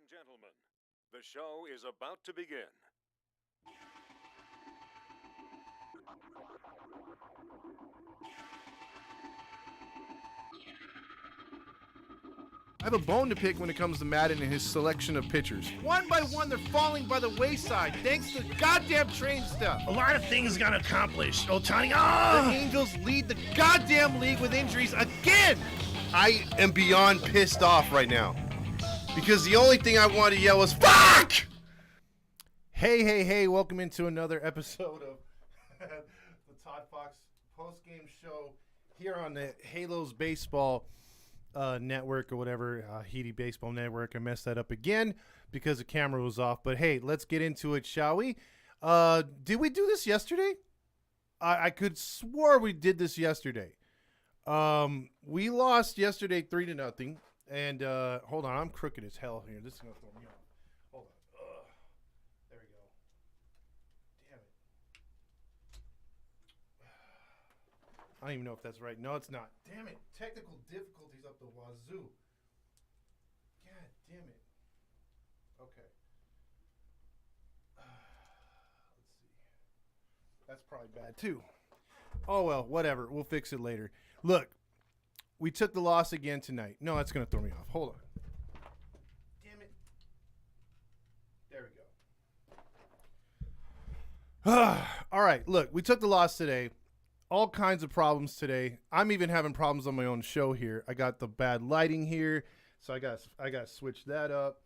and gentlemen, the show is about to begin. I have a bone to pick when it comes to Madden and his selection of pitchers. One by one, they're falling by the wayside thanks to goddamn train stuff. A lot of things got accomplished. Otani, The Angels lead the goddamn league with injuries again. I am beyond pissed off right now because the only thing I wanted to yell was fuck! Hey, welcome into another episode of the Todd Fox post-game show here on the Halos Baseball Network or whatever, Heedy Baseball Network. I messed that up again because the camera was off. But hey, let's get into it, shall we? Did we do this yesterday? I could swore we did this yesterday. We lost yesterday 3-0. And hold on, I'm crooked as hell here. This is gonna throw me off. Hold on. There we go. Damn it. I don't even know if that's right. No, it's not. Damn it. Technical difficulties up the wazoo. God damn it. Okay. Let's see. That's probably bad too. Oh, well, whatever. We'll fix it later. Look, we took the loss again tonight. No, that's going to throw me off. Hold on. Damn it. There we go. All right, look, we took the loss today. All kinds of problems today. I'm even having problems on my own show here. I got the bad lighting here, so I got to switch that up.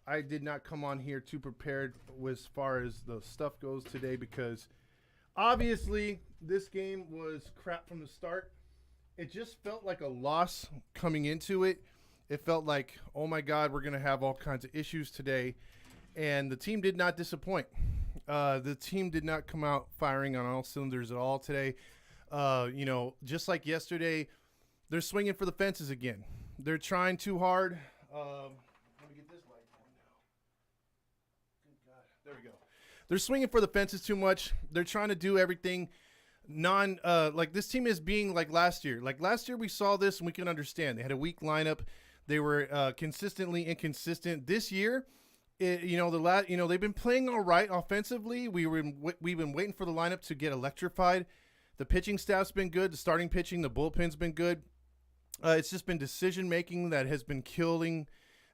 I did not come on here too prepared as far as the stuff goes today because obviously this game was crap from the start. It just felt like a loss coming into it. It felt like, oh my God, we're going to have all kinds of issues today. And the team did not disappoint. The team did not come out firing on all cylinders at all today. Just like yesterday, they're swinging for the fences again. They're trying too hard. Let me get this light on now. Good God. There we go. They're swinging for the fences too much. They're trying to do everything like this team is being like last year. Like last year we saw this and we can understand. They had a weak lineup. They were consistently inconsistent. This year, they've been playing all right offensively. We've been waiting for the lineup to get electrified. The pitching staff's been good. The starting pitching, the bullpen's been good. It's just been decision making that has been killing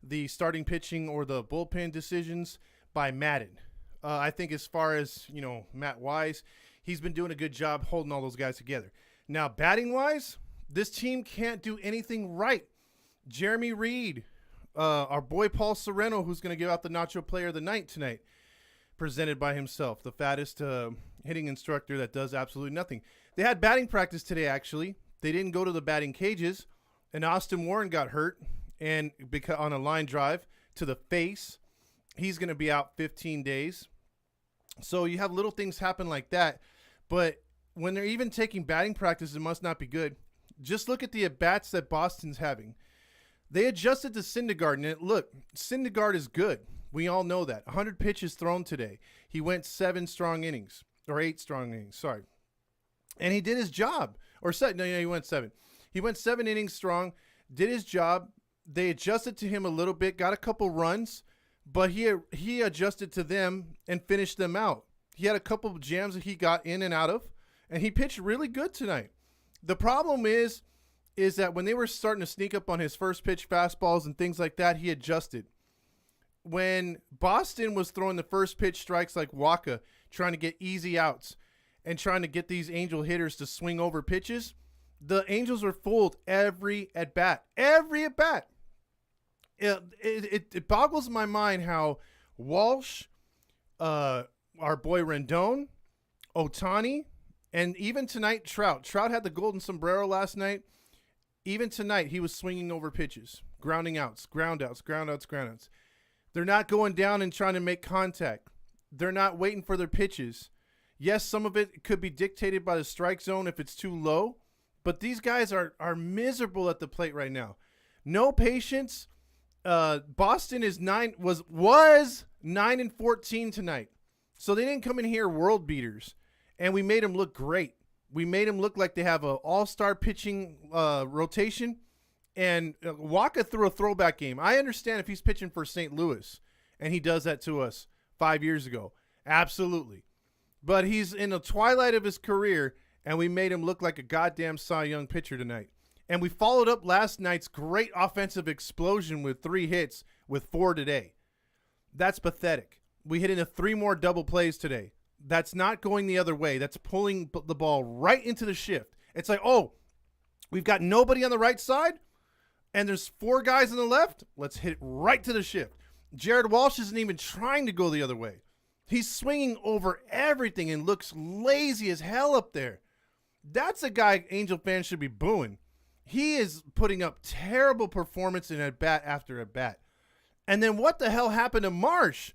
the starting pitching or the bullpen decisions by Madden. I think as far as, Matt Wise, he's been doing a good job holding all those guys together. Now, batting-wise, this team can't do anything right. Jeremy Reed, our boy Paul Sereno, who's going to give out the Nacho Player of the Night tonight, presented by himself, the fattest hitting instructor that does absolutely nothing. They had batting practice today, actually. They didn't go to the batting cages, and Austin Warren got hurt and on a line drive to the face. He's going to be out 15 days. So you have little things happen like that. But when they're even taking batting practice, it must not be good. Just look at the at-bats that Boston's having. They adjusted to Syndergaard, and look, Syndergaard is good. We all know that. 100 pitches thrown today. He went 8 strong innings, sorry. And he did his job. He went 7. He went 7 innings strong, did his job. They adjusted to him a little bit, got a couple runs, but he adjusted to them and finished them out. He had a couple of jams that he got in and out of, and he pitched really good tonight. The problem is that when they were starting to sneak up on his first pitch fastballs and things like that, he adjusted. When Boston was throwing the first pitch strikes like Waka, trying to get easy outs and trying to get these Angel hitters to swing over pitches, the Angels were fooled every at bat. It boggles my mind how Walsh, our boy Rendon, Otani, and even tonight Trout. Trout had the golden sombrero last night. Even tonight he was swinging over pitches, ground outs. They're not going down and trying to make contact. They're not waiting for their pitches. Yes, some of it could be dictated by the strike zone if it's too low, but these guys are miserable at the plate right now. No patience. Boston was 9-14 tonight. So they didn't come in here world beaters, and we made them look great. We made them look like they have an all-star pitching rotation, And Waka threw a throwback game. I understand if he's pitching for St. Louis and he does that to us 5 years ago. Absolutely. But he's in the twilight of his career, and we made him look like a goddamn Cy Young pitcher tonight. And we followed up last night's great offensive explosion with 3 hits with 4 today. That's pathetic. We hit into 3 more double plays today. That's not going the other way. That's pulling the ball right into the shift. It's like, oh, we've got nobody on the right side, and there's 4 guys on the left. Let's hit it right to the shift. Jared Walsh isn't even trying to go the other way. He's swinging over everything and looks lazy as hell up there. That's a guy Angel fans should be booing. He is putting up terrible performance in at bat after at bat. And then what the hell happened to Marsh?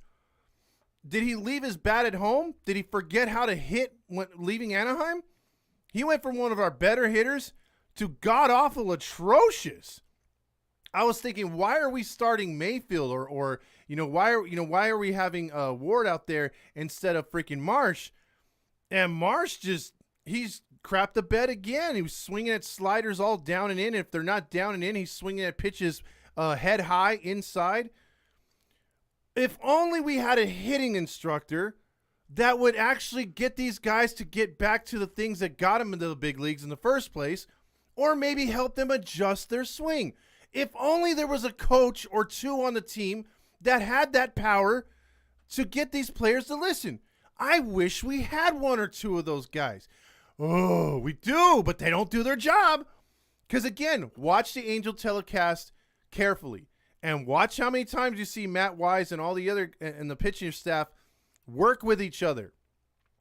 Did he leave his bat at home? Did he forget how to hit when leaving Anaheim? He went from one of our better hitters to god-awful atrocious. I was thinking, why are we starting Mayfield or why are we having Ward out there instead of freaking Marsh? And Marsh he's crapped the bed again. He was swinging at sliders all down and in. If they're not down and in, he's swinging at pitches head high inside. If only we had a hitting instructor that would actually get these guys to get back to the things that got them into the big leagues in the first place, or maybe help them adjust their swing. If only there was a coach or 2 on the team that had that power to get these players to listen. I wish we had 1 or 2 of those guys. Oh, we do, but they don't do their job. Because again, watch the Angel telecast carefully and watch how many times you see Matt Wise and all the other and the pitching staff work with each other.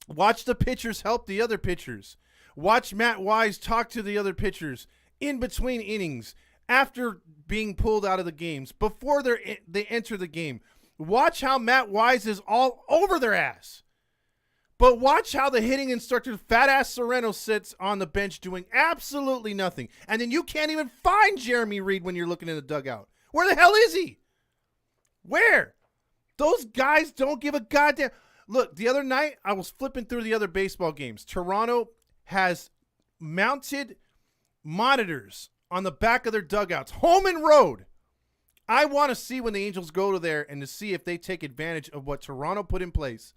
Watch the pitchers help the other pitchers. Watch Matt Wise talk to the other pitchers in between innings, after being pulled out of the games, before they enter the game. Watch how Matt Wise is all over their ass. But watch how the hitting instructor, fat-ass Sereno, sits on the bench doing absolutely nothing. And then you can't even find Jeremy Reed when you're looking in the dugout. Where the hell is he? Where? Those guys don't give a goddamn... Look, the other night, I was flipping through the other baseball games. Toronto has mounted monitors on the back of their dugouts, home and road. I want to see when the Angels go to there and to see if they take advantage of what Toronto put in place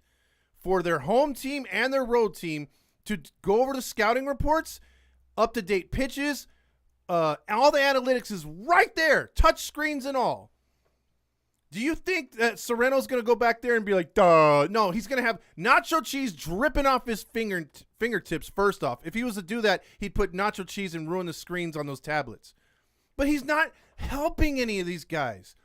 for their home team and their road team to go over the scouting reports, up-to-date pitches. All the analytics is right there, touch screens and all. Do you think that Sereno's going to go back there and be like, duh? No, he's going to have nacho cheese dripping off his fingertips first off. If he was to do that, he'd put nacho cheese and ruin the screens on those tablets. But he's not helping any of these guys.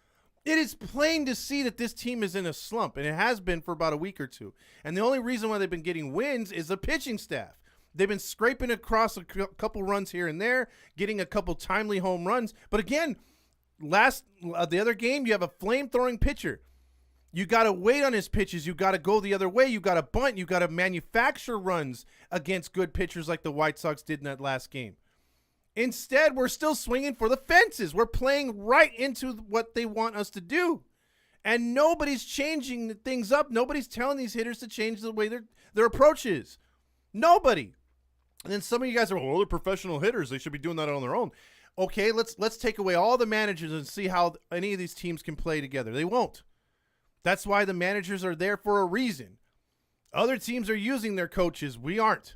It is plain to see that this team is in a slump, and it has been for about a week or 2. And the only reason why they've been getting wins is the pitching staff. They've been scraping across a couple runs here and there, getting a couple timely home runs. But again, the other game, you have a flame-throwing pitcher. You got to wait on his pitches. You got to go the other way. You got to bunt. You got to manufacture runs against good pitchers like the White Sox did in that last game. Instead, we're still swinging for the fences. We're playing right into what they want us to do. And nobody's changing things up. Nobody's telling these hitters to change the way their approach is. Nobody. And then some of you guys are, well, they're professional hitters. They should be doing that on their own. Okay, let's take away all the managers and see how any of these teams can play together. They won't. That's why the managers are there for a reason. Other teams are using their coaches. We aren't,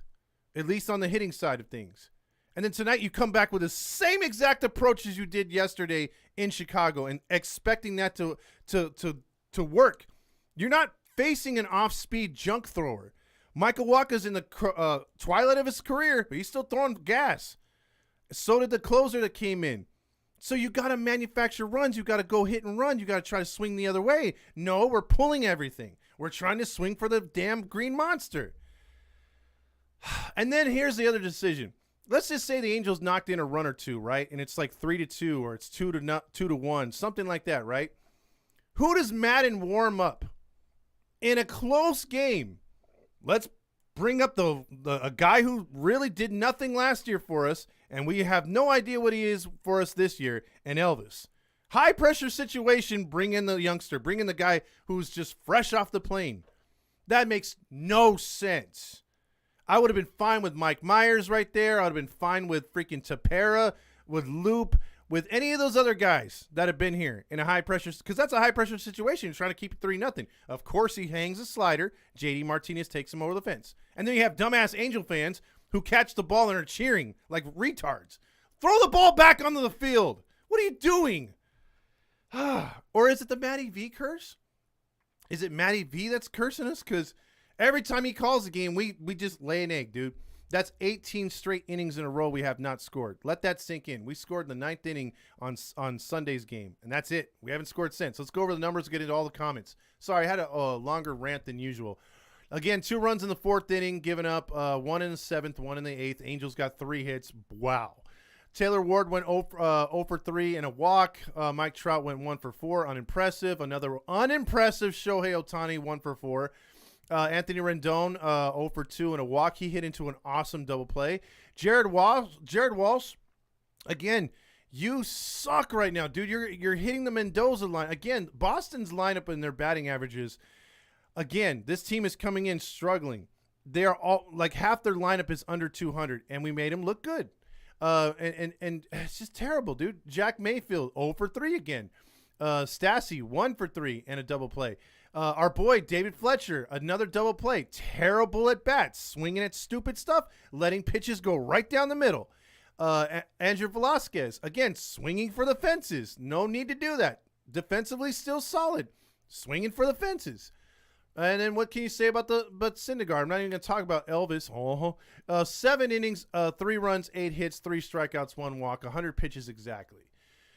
at least on the hitting side of things. And then tonight you come back with the same exact approach as you did yesterday in Chicago and expecting that to work. You're not facing an off-speed junk thrower. Michael Wacha's in the twilight of his career, but he's still throwing gas. So did the closer that came in. So you got to manufacture runs. You got to go hit and run. You got to try to swing the other way. No, we're pulling everything. We're trying to swing for the damn green monster. And then here's the other decision. Let's just say the Angels knocked in a run or 2, right? And it's like 3-2 or it's 2-1, something like that, right? Who does Madden warm up in a close game? Let's bring up a guy who really did nothing last year for us, and we have no idea what he is for us this year, and Elvis. High pressure situation, bring in the youngster, bring in the guy who's just fresh off the plane. That makes no sense. I would have been fine with Mike Myers right there. I would have been fine with freaking Tapera, with Loop, with any of those other guys that have been here in a high pressure, because that's a high pressure situation. He's trying to keep it 3-0. Of course, he hangs a slider. JD Martinez takes him over the fence. And then you have dumbass Angel fans who catch the ball and are cheering like retards. Throw the ball back onto the field. What are you doing? Or is it the Matty V curse? Is it Matty V that's cursing us? Because every time he calls a game, we just lay an egg, dude. That's 18 straight innings in a row we have not scored. Let that sink in. We scored in the 9th inning on Sunday's game, and that's it. We haven't scored since. Let's go over the numbers and get into all the comments. Sorry, I had a longer rant than usual. Again, 2 runs in the 4th inning, giving up 1 in the 7th, 1 in the 8th. Angels got 3 hits. Wow. Taylor Ward went 0 for 3 and a walk. Mike Trout went 1 for 4. Unimpressive. Another unimpressive Shohei Ohtani, 1 for 4. Anthony Rendon, 0 for 2 and a walk. He hit into an awesome double play. Jared Walsh, again, you suck right now, dude. You're hitting the Mendoza line. Again, Boston's lineup and their batting averages. Again, this team is coming in struggling. They are all like half their lineup is under 200, and we made them look good. And it's just terrible, dude. Jack Mayfield, 0 for 3 again. Stassi, 1 for 3 and a double play. Our boy, David Fletcher, another double play. Terrible at bats, swinging at stupid stuff, letting pitches go right down the middle. Andrew Velasquez, again, swinging for the fences. No need to do that. Defensively, still solid. Swinging for the fences. And then what can you say about Syndergaard? I'm not even going to talk about Elvis. 7 innings, 3 runs, 8 hits, 3 strikeouts, 1 walk, 100 pitches exactly.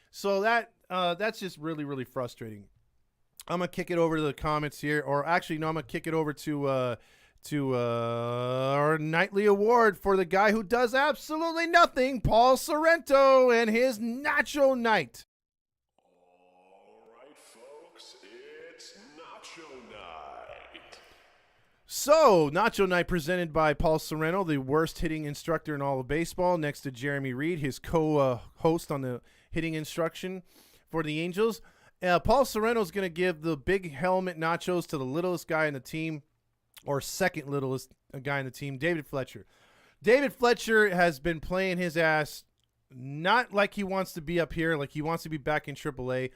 So that's just really, really frustrating. I'm going to kick it over to the comments here. Or actually, no, I'm going to kick it over to our nightly award for the guy who does absolutely nothing, Paul Sorrento and his Nacho Night. All right, folks, it's Nacho Night. So, Nacho Night presented by Paul Sorrento, the worst hitting instructor in all of baseball, next to Jeremy Reed, his co-host on the hitting instruction for the Angels. Paul Sorrento is going to give the big helmet nachos to the littlest guy in the team, or second littlest guy in the team, David Fletcher. David Fletcher has been playing his ass not like he wants to be up here, like he wants to be back in AAA.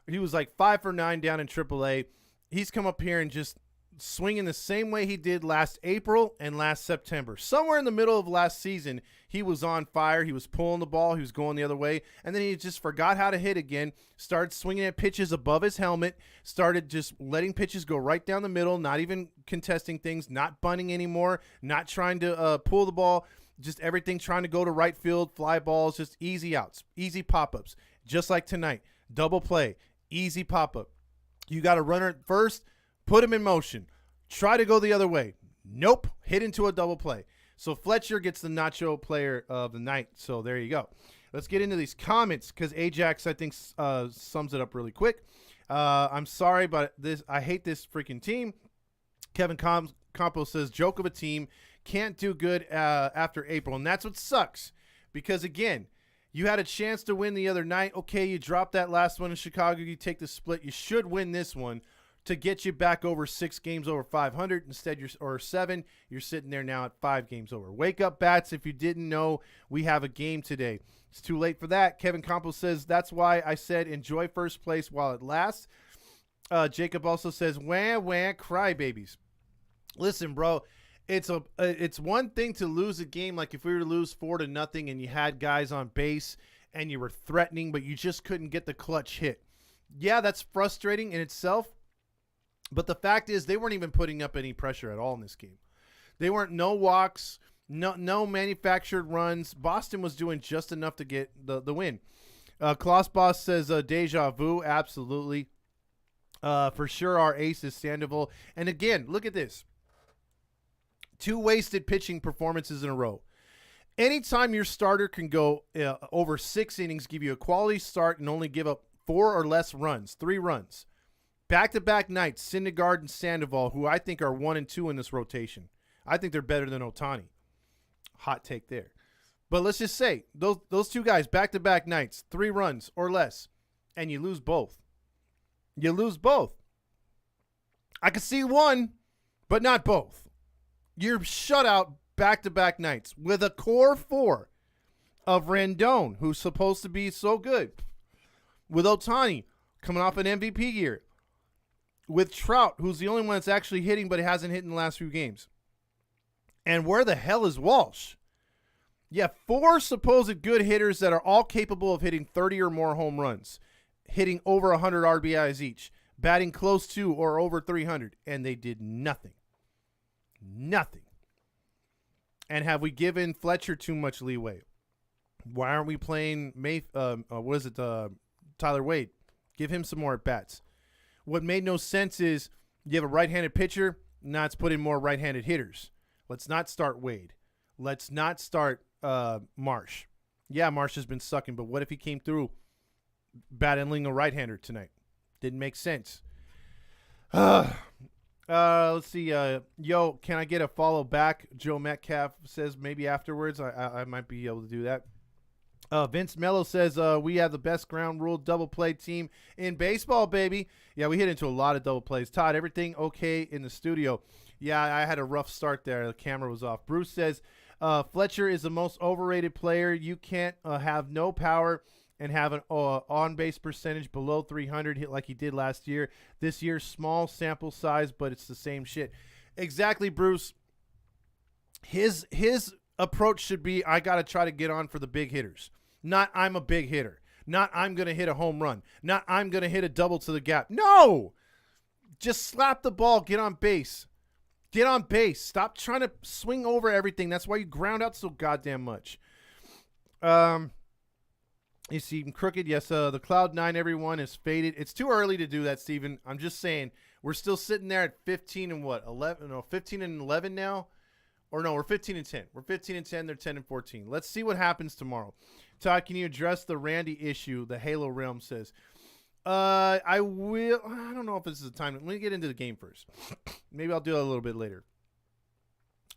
He was like 5 for 9 down in AAA. He's come up here and just swinging the same way he did last April and last September. Somewhere in the middle of last season, he was on fire. He was pulling the ball. He was going the other way. And then he just forgot how to hit again, started swinging at pitches above his helmet, started just letting pitches go right down the middle, not even contesting things, not bunting anymore, not trying to pull the ball, just everything trying to go to right field, fly balls, just easy outs, easy pop-ups, just like tonight. Double play, easy pop-up. You got a runner at first, put him in motion. Try to go the other way. Nope. Hit into a double play. So Fletcher gets the Nacho Player of the Night. So there you go. Let's get into these comments because Ajax, I think, sums it up really quick. I'm sorry, but I hate this freaking team. Kevin Campos says, joke of a team. Can't do good after April. And that's what sucks. Because, again, you had a chance to win the other night. Okay, you dropped that last one in Chicago. You take the split. You should win this one to get you back over 6 games over 500. Instead, or 7. You're sitting there now at 5 games over. Wake up, Bats. If you didn't know, we have a game today. It's too late for that. Kevin Campos says, that's why I said enjoy first place while it lasts. Jacob also says, wah, wah, crybabies. Listen, bro, it's one thing to lose a game, like if we were to lose 4-0 and you had guys on base and you were threatening, but you just couldn't get the clutch hit. Yeah, that's frustrating in itself. But the fact is, they weren't even putting up any pressure at all in this game. They weren't no walks, no manufactured runs. Boston was doing just enough to get the win. Klaus Boss says deja vu. Absolutely. For sure, our ace is Sandoval. And again, look at this. 2 wasted pitching performances in a row. Anytime your starter can go over 6 innings, give you a quality start, and only give up 4 or less runs, 3 runs. Back-to-back nights, Syndergaard and Sandoval, who I think are 1 and 2 in this rotation. I think they're better than Ohtani. Hot take there. But let's just say, those 2 guys, back-to-back nights, 3 runs or less, and you lose both. You lose both. I could see 1, but not both. You're shut out back-to-back nights with a core 4. of Rendon, who's supposed to be so good, with Ohtani coming off an MVP year, with Trout, who's the only one that's actually hitting, but he hasn't hit in the last few games. And where the hell is Walsh? Yeah, 4 supposed good hitters that are all capable of hitting 30 or more home runs, hitting over 100 RBIs each, batting close to or over 300, and they did nothing. Nothing. And have we given Fletcher too much leeway? Why aren't we playing Tyler Wade? Give him some more at-bats. What made no sense is you have a right-handed pitcher, now let's put in more right-handed hitters. Let's not start Wade. Let's not start Marsh. Yeah, Marsh has been sucking, but what if he came through battling a right-hander tonight? Didn't make sense. Let's see. Yo, can I get a follow back? Joe Metcalf says maybe afterwards. I might be able to do that. Vince Mello says we have the best ground rule double play team in baseball, baby. Yeah, we hit into a lot of double plays. Todd, everything okay in the studio? Yeah, I had a rough start there. The camera was off. Bruce says Fletcher is the most overrated player. You can't have no power and have an on-base percentage below 300 hit like he did last year. This year, small sample size, but it's the same shit. Exactly, Bruce. His approach should be, I got to try to get on for the big hitters. Not I'm a big hitter. Not I'm going to hit a home run. Not I'm going to hit a double to the gap. No! Just slap the ball. Get on base. Get on base. Stop trying to swing over everything. That's why you ground out so goddamn much. You see Crooked. Yes, the Cloud9 everyone is faded. It's too early to do that, Steven. I'm just saying. We're still sitting there at 15 and what? 11? No, 15 and 11 now? Or no, we're 15 and 10. We're 15 and 10. They're 10 and 14. Let's see what happens tomorrow. Todd, can you address the Randy issue? The Halo Realm says. I will. I don't know if this is the time. Let me get into the game first. Maybe I'll do it a little bit later.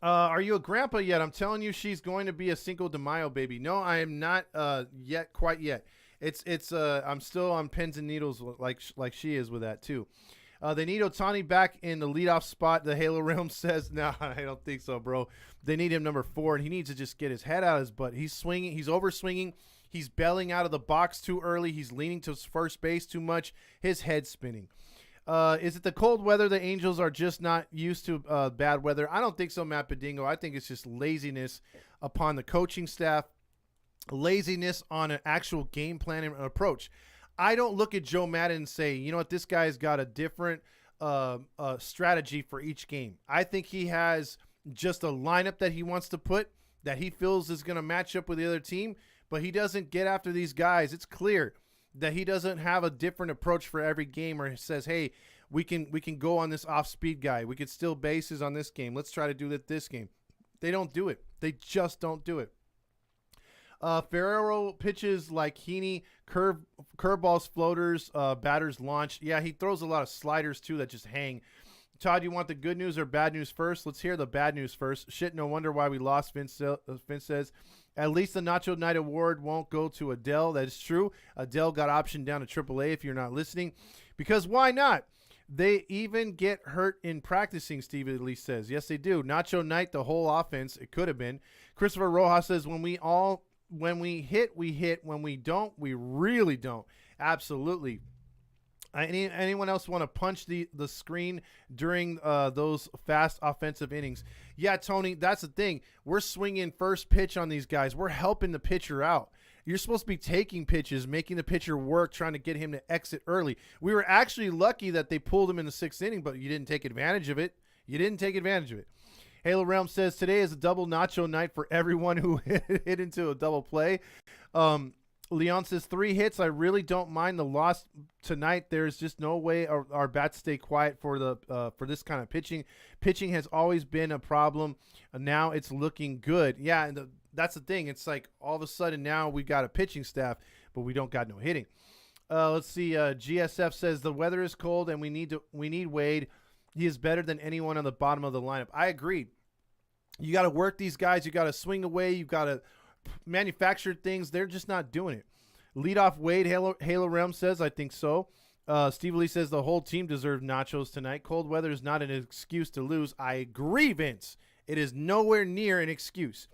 Are you a grandpa yet? I'm telling you, she's going to be a Cinco de Mayo baby. No, I am not yet. Quite yet. It's. I'm still on pins and needles like she is with that too. They need Ohtani back in the leadoff spot. The Halo Realm says, no, I don't think so, bro. They need him number 4, and he needs to just get his head out of his butt. He's swinging. He's over swinging. He's belling out of the box too early. He's leaning to first base too much. His head's spinning. Is it the cold weather? The Angels are just not used to bad weather. I don't think so, Matt Bedingo. I think it's just laziness upon the coaching staff, laziness on an actual game plan and approach. I don't look at Joe Madden and say, you know what, this guy's got a different strategy for each game. I think he has just a lineup that he wants to put that he feels is going to match up with the other team, but he doesn't get after these guys. It's clear that he doesn't have a different approach for every game, or he says, hey, we can go on this off-speed guy. We could steal bases on this game. Let's try to do that this game. They don't do it. They just don't do it. Ferrero pitches like Heaney, curveballs, floaters, batters launch. Yeah, he throws a lot of sliders too that just hang. Todd, you want the good news or bad news first? Let's hear the bad news first. Shit, no wonder why we lost, Vince says. At least the Nacho Night Award won't go to Adele. That is true. Adele got optioned down to AAA if you're not listening. Because why not? They even get hurt in practicing, Steve at least says. Yes, they do. Nacho Night, the whole offense, it could have been. Christopher Rojas says, when we hit, we hit. When we don't, we really don't. Absolutely. Anyone else want to punch the screen during those fast offensive innings? Yeah, Tony, that's the thing. We're swinging first pitch on these guys. We're helping the pitcher out. You're supposed to be taking pitches, making the pitcher work, trying to get him to exit early. We were actually lucky that they pulled him in the 6th inning, but you didn't take advantage of it. Halo Realm says, today is a double nacho night for everyone who hit into a double play. Leon says, 3 hits. I really don't mind the loss tonight. There's just no way our bats stay quiet for this kind of pitching. Pitching has always been a problem. Now it's looking good. Yeah, and that's the thing. It's like all of a sudden now we got a pitching staff, but we don't got no hitting. Let's see. GSF says the weather is cold and we need Wade. He is better than anyone on the bottom of the lineup. I agree. You got to work these guys. You got to swing away. You got to manufacture things. They're just not doing it. Leadoff Wade, Halo Realm says, I think so. Steve Lee says the whole team deserved nachos tonight. Cold weather is not an excuse to lose. I agree, Vince. It is nowhere near an excuse.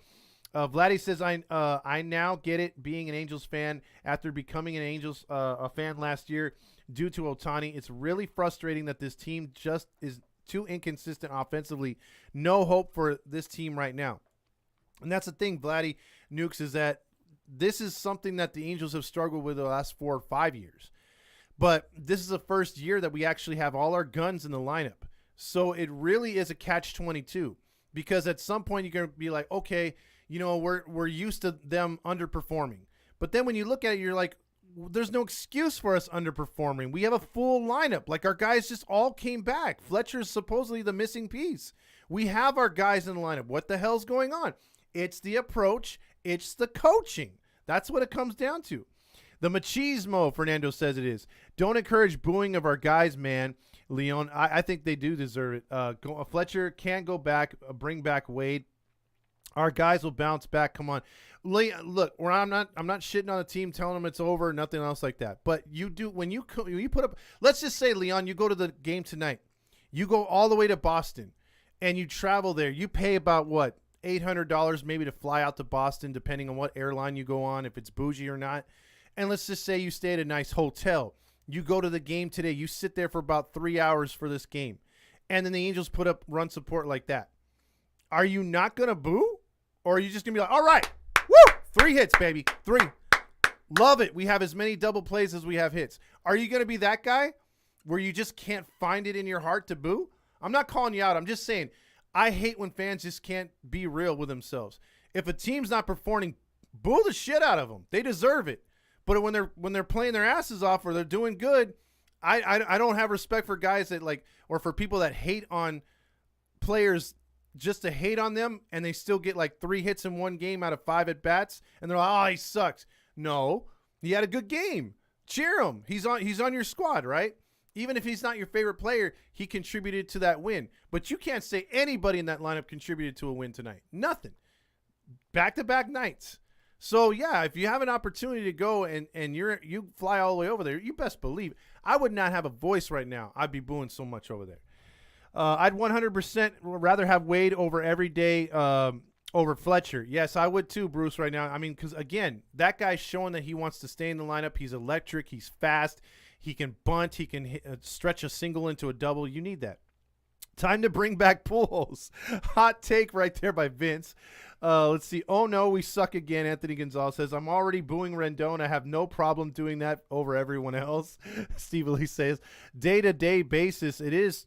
Vladdy says, I now get it being an Angels fan after becoming an Angels a fan last year due to Ohtani. It's really frustrating that this team just is too inconsistent offensively. No hope for this team right now. And that's the thing, Vladdy Nukes, is that this is something that the Angels have struggled with the last 4 or 5 years. But this is the first year that we actually have all our guns in the lineup. So it really is a catch-22 because at some point you're going to be like, okay, you know, we're used to them underperforming. But then when you look at it, you're like, there's no excuse for us underperforming. We have a full lineup. Like, our guys just all came back. Fletcher's supposedly the missing piece. We have our guys in the lineup. What the hell's going on? It's the approach. It's the coaching. That's what it comes down to. The machismo, Fernando says it is. Don't encourage booing of our guys, man. Leon, I think they do deserve it. Fletcher can go back, bring back Wade. Our guys will bounce back. Come on. Look, I'm not shitting on the team, telling them it's over, nothing else like that. But you do when you put up. Let's just say, Leon, you go to the game tonight. You go all the way to Boston, and you travel there. You pay about what, $800 maybe to fly out to Boston, depending on what airline you go on, if it's bougie or not. And let's just say you stay at a nice hotel. You go to the game today. You sit there for about 3 hours for this game, and then the Angels put up run support like that. Are you not gonna boo? Or are you just going to be like, all right, woo, 3 hits, baby, 3. Love it. We have as many double plays as we have hits. Are you going to be that guy where you just can't find it in your heart to boo? I'm not calling you out. I'm just saying I hate when fans just can't be real with themselves. If a team's not performing, boo the shit out of them. They deserve it. But when they're playing their asses off or they're doing good, I don't have respect for guys that like, or for people that hate on players just to hate on them, and they still get like 3 hits in one game out of 5 at bats, and they're like, oh, he sucks. No, he had a good game. Cheer him. He's on your squad, right? Even if he's not your favorite player, he contributed to that win. But you can't say anybody in that lineup contributed to a win tonight. Nothing. Back-to-back nights. So yeah, if you have an opportunity to go and you fly all the way over there, you best believe I would not have a voice right now. I'd be booing so much over there. I'd 100% rather have Wade over every day over Fletcher. Yes, I would too, Bruce, right now. I mean, because, again, that guy's showing that he wants to stay in the lineup. He's electric. He's fast. He can bunt. He can stretch a single into a double. You need that. Time to bring back Pujols. Hot take right there by Vince. Let's see. Oh, no, we suck again. Anthony Gonzalez says, I'm already booing Rendon. I have no problem doing that over everyone else. Steve Lee says, day-to-day basis, it is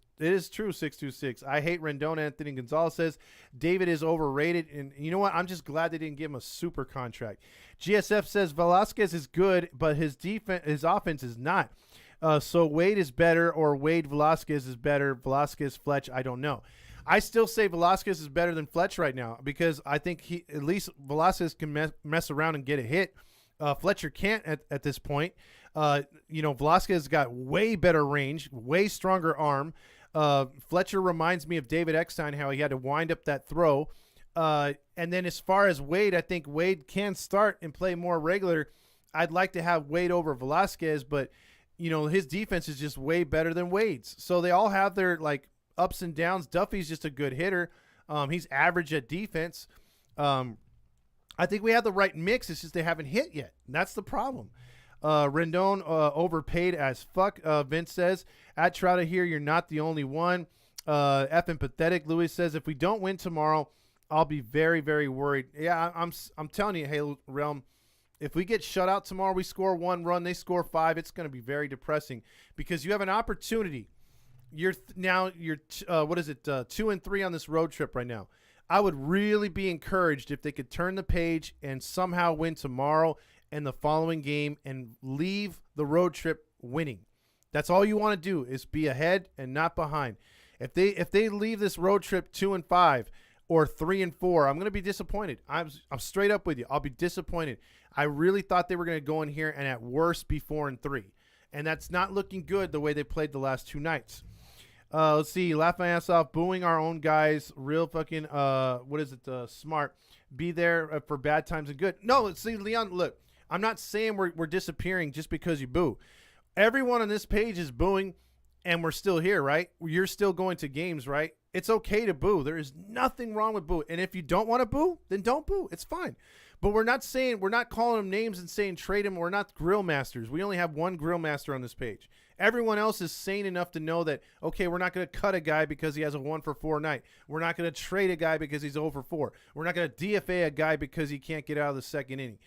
true, 626. I hate Rendon. Anthony Gonzalez says, David is overrated. And you know what? I'm just glad they didn't give him a super contract. GSF says, Velasquez is good, but his offense is not. So Wade is better, or Wade Velasquez is better. Velasquez, Fletch, I don't know. I still say Velasquez is better than Fletch right now because I think at least Velasquez can mess around and get a hit. Fletcher can't at this point. Velasquez got way better range, way stronger arm. Fletcher reminds me of David Eckstein, how he had to wind up that throw. And then as far as Wade, I think Wade can start and play more regular. I'd like to have Wade over Velasquez, but his defense is just way better than Wade's. So they all have their like ups and downs. Duffy's just a good hitter. He's average at defense. I think we have the right mix. It's just they haven't hit yet. That's the problem. Rendon overpaid as fuck, Vince says. At Trouta here, you're not the only one. Effing pathetic. Louis says, if we don't win tomorrow, I'll be very, very worried. Yeah, I'm telling you, hey, Realm, if we get shut out tomorrow, we score 1 run, they score 5, it's going to be very depressing because you have an opportunity. You're 2-3 on this road trip right now. I would really be encouraged if they could turn the page and somehow win tomorrow and the following game and leave the road trip winning. That's all you want to do is be ahead and not behind. If they leave this road trip 2-5 or 3-4, I'm going to be disappointed. I'm straight up with you. I'll be disappointed. I really thought they were going to go in here and at worst be 4-3. And that's not looking good the way they played the last 2 nights. Let's see. Laugh my ass off. Booing our own guys. Real fucking, smart. Be there for bad times and good. No, see, Leon, look. I'm not saying we're disappearing just because you boo. Everyone on this page is booing. and we're still here, right? You're still going to games, right? It's okay to boo. There is nothing wrong with boo. And if you don't want to boo, then don't boo. It's fine. But we're not calling them names and saying trade him. We're not grill masters. We only have one grill master on this page. Everyone else is sane enough to know that, okay, we're not going to cut a guy because he has a 1-for-4 night. We're not going to trade a guy because he's 0-for-4. We're not going to DFA a guy because he can't get out of the second inning.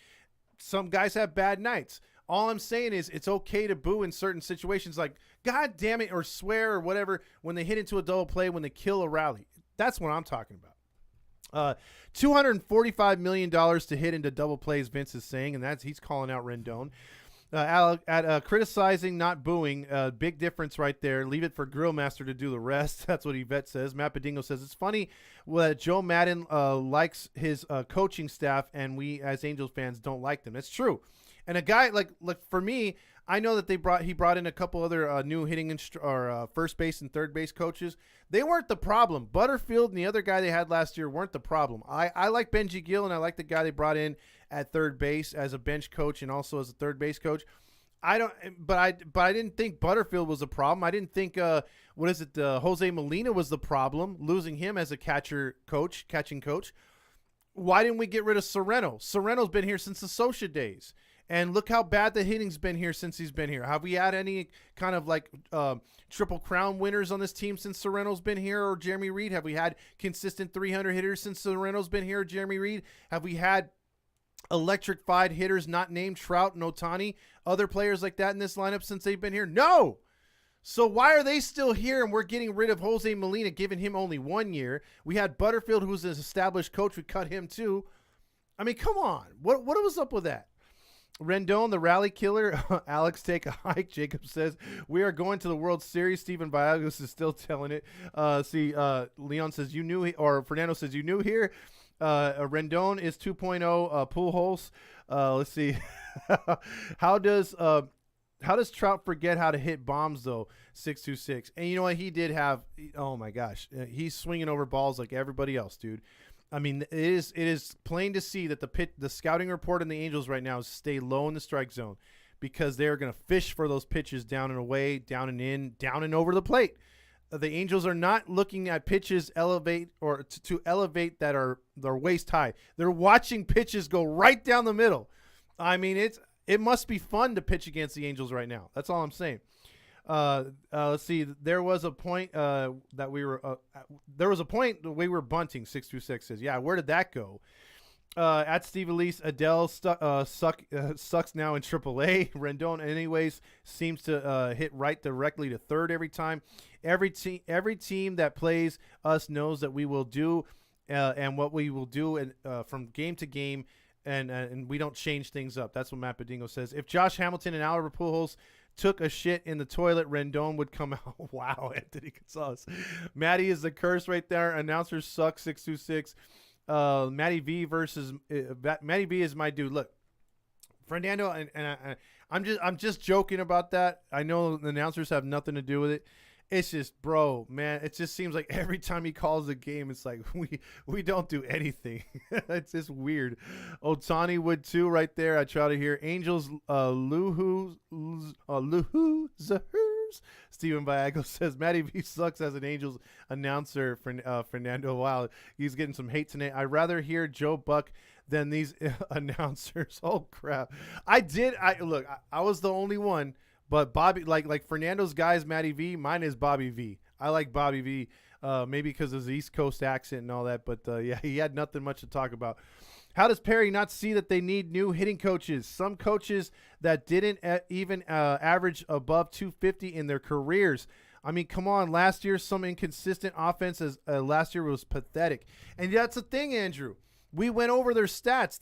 Some guys have bad nights. All I'm saying is it's okay to boo in certain situations, like, God damn it, or swear or whatever, when they hit into a double play, when they kill a rally. That's what I'm talking about. $245 million to hit into double plays, Vince is saying, and he's calling out Rendon. Criticizing, not booing, big difference right there. Leave it for Grillmaster to do the rest. That's what Yvette says. Matt Padingo says, it's funny that Joe Madden likes his coaching staff, and we as Angels fans don't like them. That's true. And a guy like for me, I know that he brought in a couple other new hitting first base and third base coaches. They weren't the problem. Butterfield and the other guy they had last year weren't the problem. I like Benji Gill, and I like the guy they brought in at third base as a bench coach and also as a third base coach. But I didn't think Butterfield was a problem. I didn't think Jose Molina was the problem, losing him as a catching coach. Why didn't we get rid of Sereno? Sereno's been here since the Socia days. And look how bad the hitting's been here since he's been here. Have we had any kind of like Triple Crown winners on this team since Sereno's been here, or Jeremy Reed? Have we had consistent 300 hitters since Sereno's been here, or Jeremy Reed? Have we had electrified hitters not named Trout and Ohtani, other players like that in this lineup since they've been here? No. So why are they still here and we're getting rid of Jose Molina, giving him only 1 year? We had Butterfield, who's an established coach. We cut him too. I mean, come on. What was up with that? Rendon, the rally killer. Alex, take a hike. Jacob says, we are going to the World Series. Stephen Biagos is still telling it. Leon says, Fernando says, you knew here. Rendon is 2.0 Pujols. Let's see. How does Trout forget how to hit bombs, though? 626. And you know what? He did have, oh my gosh, he's swinging over balls like everybody else, dude. I mean, it is plain to see that the scouting report in the Angels right now is stay low in the strike zone, because they're going to fish for those pitches down and away, down and in, down and over the plate. The Angels are not looking at pitches elevate or to elevate that are waist high. They're watching pitches go right down the middle. I mean, it must be fun to pitch against the Angels right now. That's all I'm saying. Let's see. There was a point that we were bunting. 626 says, yeah. Where did that go? At Steve Elise, Adele sucks now in AAA. Rendon, anyways, seems to hit right directly to third every time. Every team that plays us knows that we will do and what we will do, and from game to game, and we don't change things up. That's what Matt Padingo says. If Josh Hamilton and Albert Pujols took a shit in the toilet, Rendon would come out. Wow, Anthony Gonzalez. Matty is the curse right there. Announcers suck. 626. Matty V is my dude. Look, Fernando, and I'm just joking about that. I know the announcers have nothing to do with it. It's just, bro, man, it just seems like every time he calls a game, it's like we don't do anything. It's just weird. Ohtani would too right there. I try to hear Angels, Luhu Zahers. Steven Viago says, Matty V sucks as an Angels announcer. Fernando, wow, he's getting some hate tonight. I'd rather hear Joe Buck than these announcers. Oh, crap. I was the only one. But Bobby, like Fernando's guy is Matty V. Mine is Bobby V. I like Bobby V, maybe because of his East Coast accent and all that. But, yeah, he had nothing much to talk about. How does Perry not see that they need new hitting coaches? Some coaches that didn't even average above 250 in their careers. I mean, come on. Last year, some inconsistent offenses. Last year was pathetic. And that's the thing, Andrew. We went over their stats.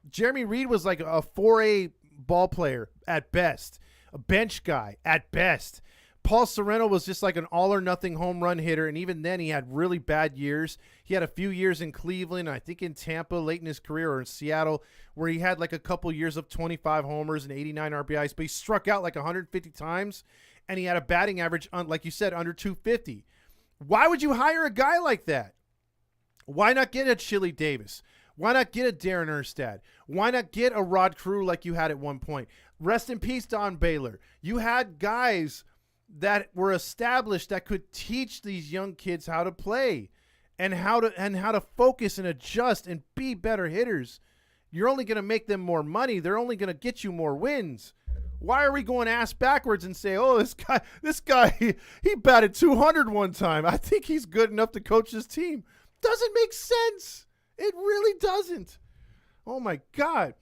Jeremy Reed was like a 4A ball player at best, a bench guy at best. Paul Sereno was just like an all or nothing home run hitter, and even then he had really bad years. He had a few years in Cleveland, I think in Tampa late in his career, or in Seattle, where he had like a couple years of 25 homers and 89 RBIs, but he struck out like 150 times, and he had a batting average, like you said, under 250. Why would you hire a guy like that? Why not get a Chili Davis? Why not get a Darren Erstad? Why not get a Rod Carew like you had at one point? Rest in peace, Don Baylor. You had guys that were established that could teach these young kids how to play and how to focus and adjust and be better hitters. You're only going to make them more money. They're only going to get you more wins. Why are we going ass backwards and say, oh, this guy, he batted 200 one time. I think he's good enough to coach this team. Doesn't make sense. It really doesn't. Oh, my God.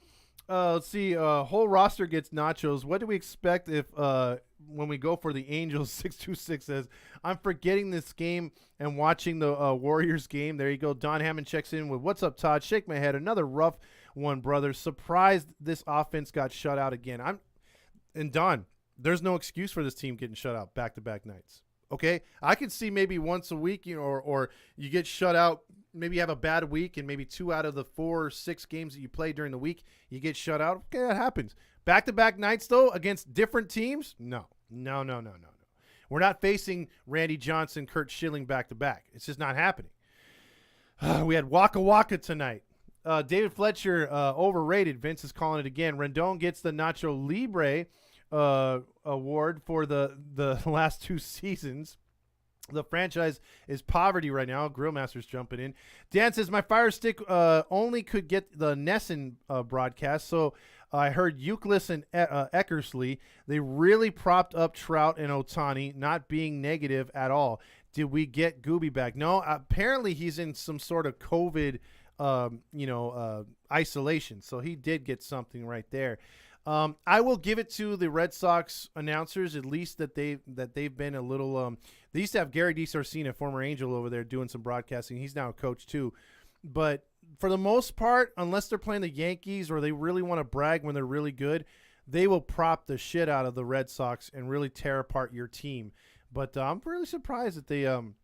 Let's see. Whole roster gets nachos. What do we expect if when we go for the Angels? 626 says, I'm forgetting this game and watching the Warriors game. There you go. Don Hammond checks in with, what's up, Todd? Shake my head. Another rough one, brother. Surprised this offense got shut out again. And Don, there's no excuse for this team getting shut out back-to-back nights. Okay? I could see maybe once a week, or you get shut out, maybe you have a bad week, and maybe 2 out of the 4 or 6 games that you play during the week, you get shut out. Okay, that happens. Back-to-back nights, though, against different teams? No. We're not facing Randy Johnson, Kurt Schilling back-to-back. It's just not happening. We had Waka Waka tonight. David Fletcher, overrated. Vince is calling it again. Rendon gets the Nacho Libre award for the last 2 seasons. The franchise is poverty right now. Grillmaster's jumping in. Dan says, my Fire Stick only could get the Nesson broadcast, so I heard Euclid and Eckersley. They really propped up Trout and Ohtani, not being negative at all. Did we get Gooby back? No, apparently he's in some sort of COVID isolation, so he did get something right there. I will give it to the Red Sox announcers, at least that they've been a little. They used to have Gary DiSarcina, former Angel, over there doing some broadcasting. He's now a coach too, but for the most part, unless they're playing the Yankees or they really want to brag when they're really good, they will prop the shit out of the Red Sox and really tear apart your team. But I'm really surprised that they. I'm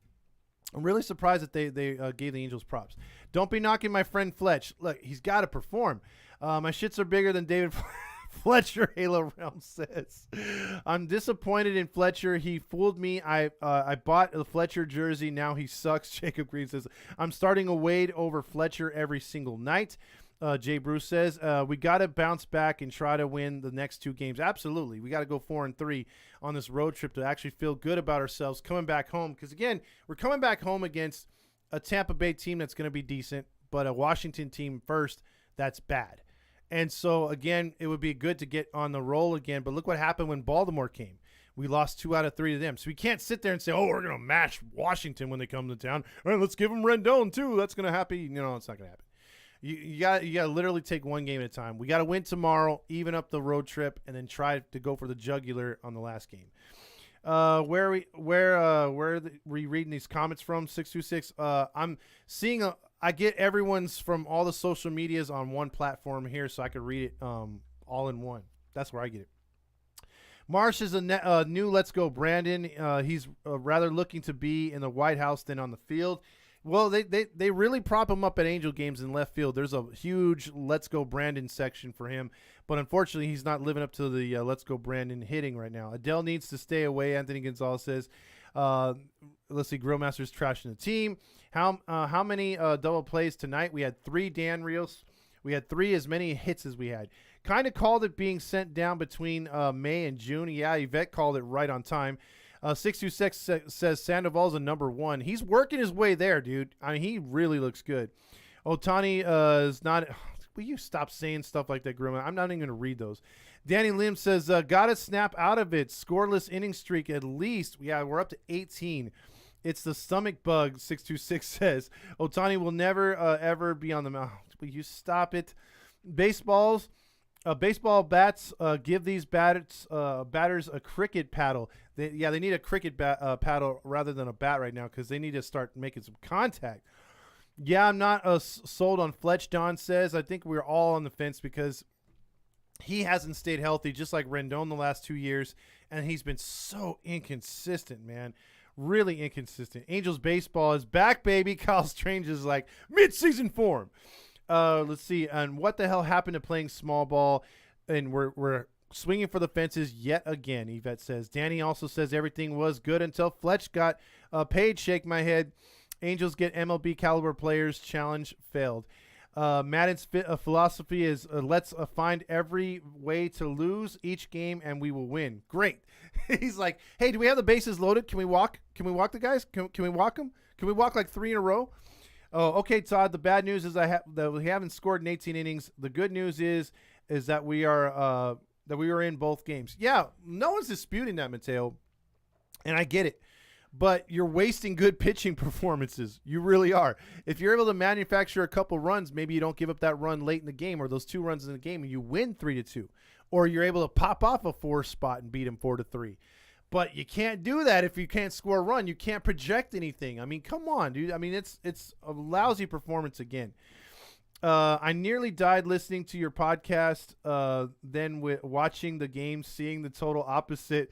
really surprised that they gave the Angels props. Don't be knocking my friend Fletch. Look, he's got to perform. My shits are bigger than David Fletcher, Halo Realm says. I'm disappointed in Fletcher. He fooled me. I bought the Fletcher jersey. Now he sucks. Jacob Green says, I'm starting a Wade over Fletcher every single night. Jay Bruce says, we got to bounce back and try to win the next 2 games. Absolutely. We got to go 4-3 on this road trip to actually feel good about ourselves coming back home. Because, again, we're coming back home against a Tampa Bay team that's going to be decent, but a Washington team first that's bad. And so, again, it would be good to get on the roll again. But look what happened when Baltimore came. We lost 2 out of 3 to them. So we can't sit there and say, oh, we're going to mash Washington when they come to town. All right, let's give them Rendon, too. That's going to happen. It's not going to happen. You got to literally take one game at a time. We got to win tomorrow, even up the road trip, and then try to go for the jugular on the last game. Where are we reading these comments from? 626. I'm seeing I get everyone's from all the social medias on one platform here, so I could read it all in one. That's where I get it. Marsh is a new Let's Go Brandon. He's rather looking to be in the White House than on the field. Well, they really prop him up at Angel games in left field. There's a huge Let's Go Brandon section for him, but unfortunately he's not living up to the Let's Go Brandon hitting right now. Adele needs to stay away, Anthony Gonzalez says. Let's see, Grillmaster's trashing the team. How many double plays tonight? We had 3 Dan Rios. We had 3 as many hits as we had. Kind of called it being sent down between May and June. Yeah, Yvette called it right on time. 626 says Sandoval's a number 1. He's working his way there, dude. I mean, he really looks good. Ohtani is not. Will you stop saying stuff like that, Grimma? I'm not even going to read those. Danny Lim says, got to snap out of it. Scoreless inning streak at least. Yeah, we're up to 18. It's the stomach bug, 626 says. Ohtani will never, ever be on the mound. Will you stop it? Baseball bats give these batters a cricket paddle. They need a cricket paddle rather than a bat right now because they need to start making some contact. Yeah, I'm not sold on Fletch, Don says. I think we're all on the fence because he hasn't stayed healthy, just like Rendon the last 2 years, and he's been so inconsistent, man. Really inconsistent. Angels baseball is back, baby. Kyle Strange is like mid-season form. Let's see. And what the hell happened to playing small ball? And we're swinging for the fences yet again, Yvette says. Danny also says everything was good until Fletch got paid. Shake my head. Angels get MLB caliber players. Challenge failed. Madden's philosophy is let's find every way to lose each game and we will win. Great. He's like, hey, do we have the bases loaded? Can we walk? Can we walk the guys? Can we walk them? Can we walk like 3 in a row? Oh, okay, Todd. The bad news is that we haven't scored in 18 innings. The good news is that we are in both games. Yeah, no one's disputing that, Mateo, and I get it. But you're wasting good pitching performances. You really are. If you're able to manufacture a couple runs, maybe you don't give up that run late in the game or those 2 runs in the game and you win 3-2. Or you're able to pop off a 4 spot and beat him 4-3. But you can't do that if you can't score a run. You can't project anything. I mean, come on, dude. I mean, it's a lousy performance again. I nearly died listening to your podcast, then watching the game, seeing the total opposite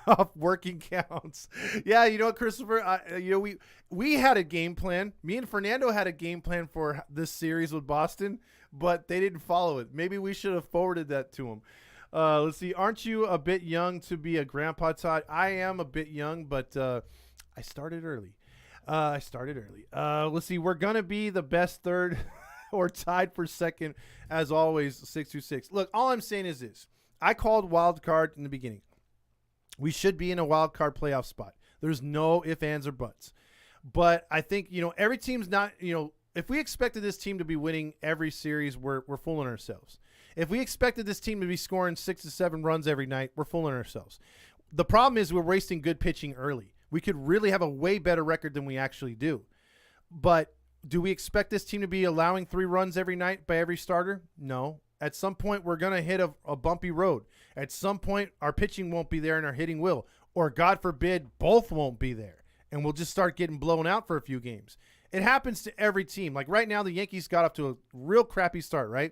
of working counts. Yeah, you know what, Christopher? We had a game plan. Me and Fernando had a game plan for this series with Boston, but they didn't follow it. Maybe we should have forwarded that to them. Let's see. Aren't you a bit young to be a grandpa, Todd? I am a bit young, but I started early. Let's see. We're going to be the best third or tied for second, as always, 626. Look, all I'm saying is this. I called wild card in the beginning. We should be in a wild card playoff spot. There's no ifs, ands, or buts. But I think, every team's not, if we expected this team to be winning every series, we're fooling ourselves. If we expected this team to be scoring 6 to 7 runs every night, we're fooling ourselves. The problem is we're wasting good pitching early. We could really have a way better record than we actually do. But do we expect this team to be allowing 3 runs every night by every starter? No. At some point, we're going to hit a bumpy road. At some point, our pitching won't be there and our hitting will. Or, God forbid, both won't be there. And we'll just start getting blown out for a few games. It happens to every team. Like right now, the Yankees got off to a real crappy start, right?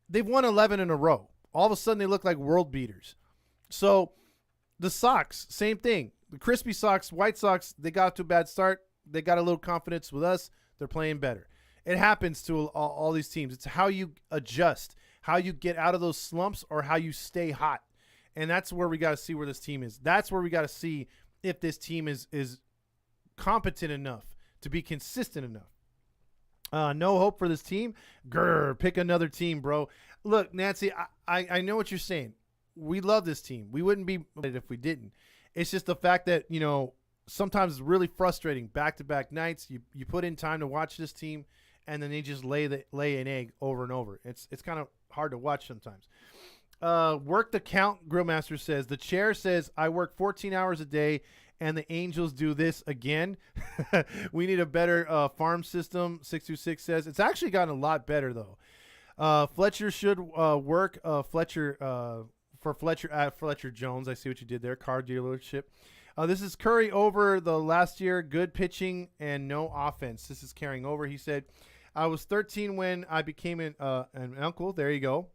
They've won 11 in a row. All of a sudden, they look like world beaters. So, the Sox, same thing. The Crispy Sox, White Sox, they got off to a bad start. They got a little confidence with us. They're playing better. It happens to all these teams. It's how you adjust, how you get out of those slumps, or how you stay hot. And that's where we got to see where this team is. That's where we got to see if this team is competent enough to be consistent enough. No hope for this team. Grr, pick another team, bro. Look, Nancy, I know what you're saying. We love this team. We wouldn't be if we didn't. It's just the fact that, sometimes it's really frustrating. Back-to-back nights, you put in time to watch this team, and then they just lay an egg over and over. It's kind of hard to watch sometimes. Work the count, Grillmaster says. The chair says, I work 14 hours a day, and the Angels do this again. We need a better farm system, 626 says. It's actually gotten a lot better, though. Fletcher should work. For Fletcher at Fletcher Jones. I see what you did there. Car dealership. This is Curry over the last year. Good pitching and no offense. This is carrying over. He said, I was 13 when I became an uncle. There you go.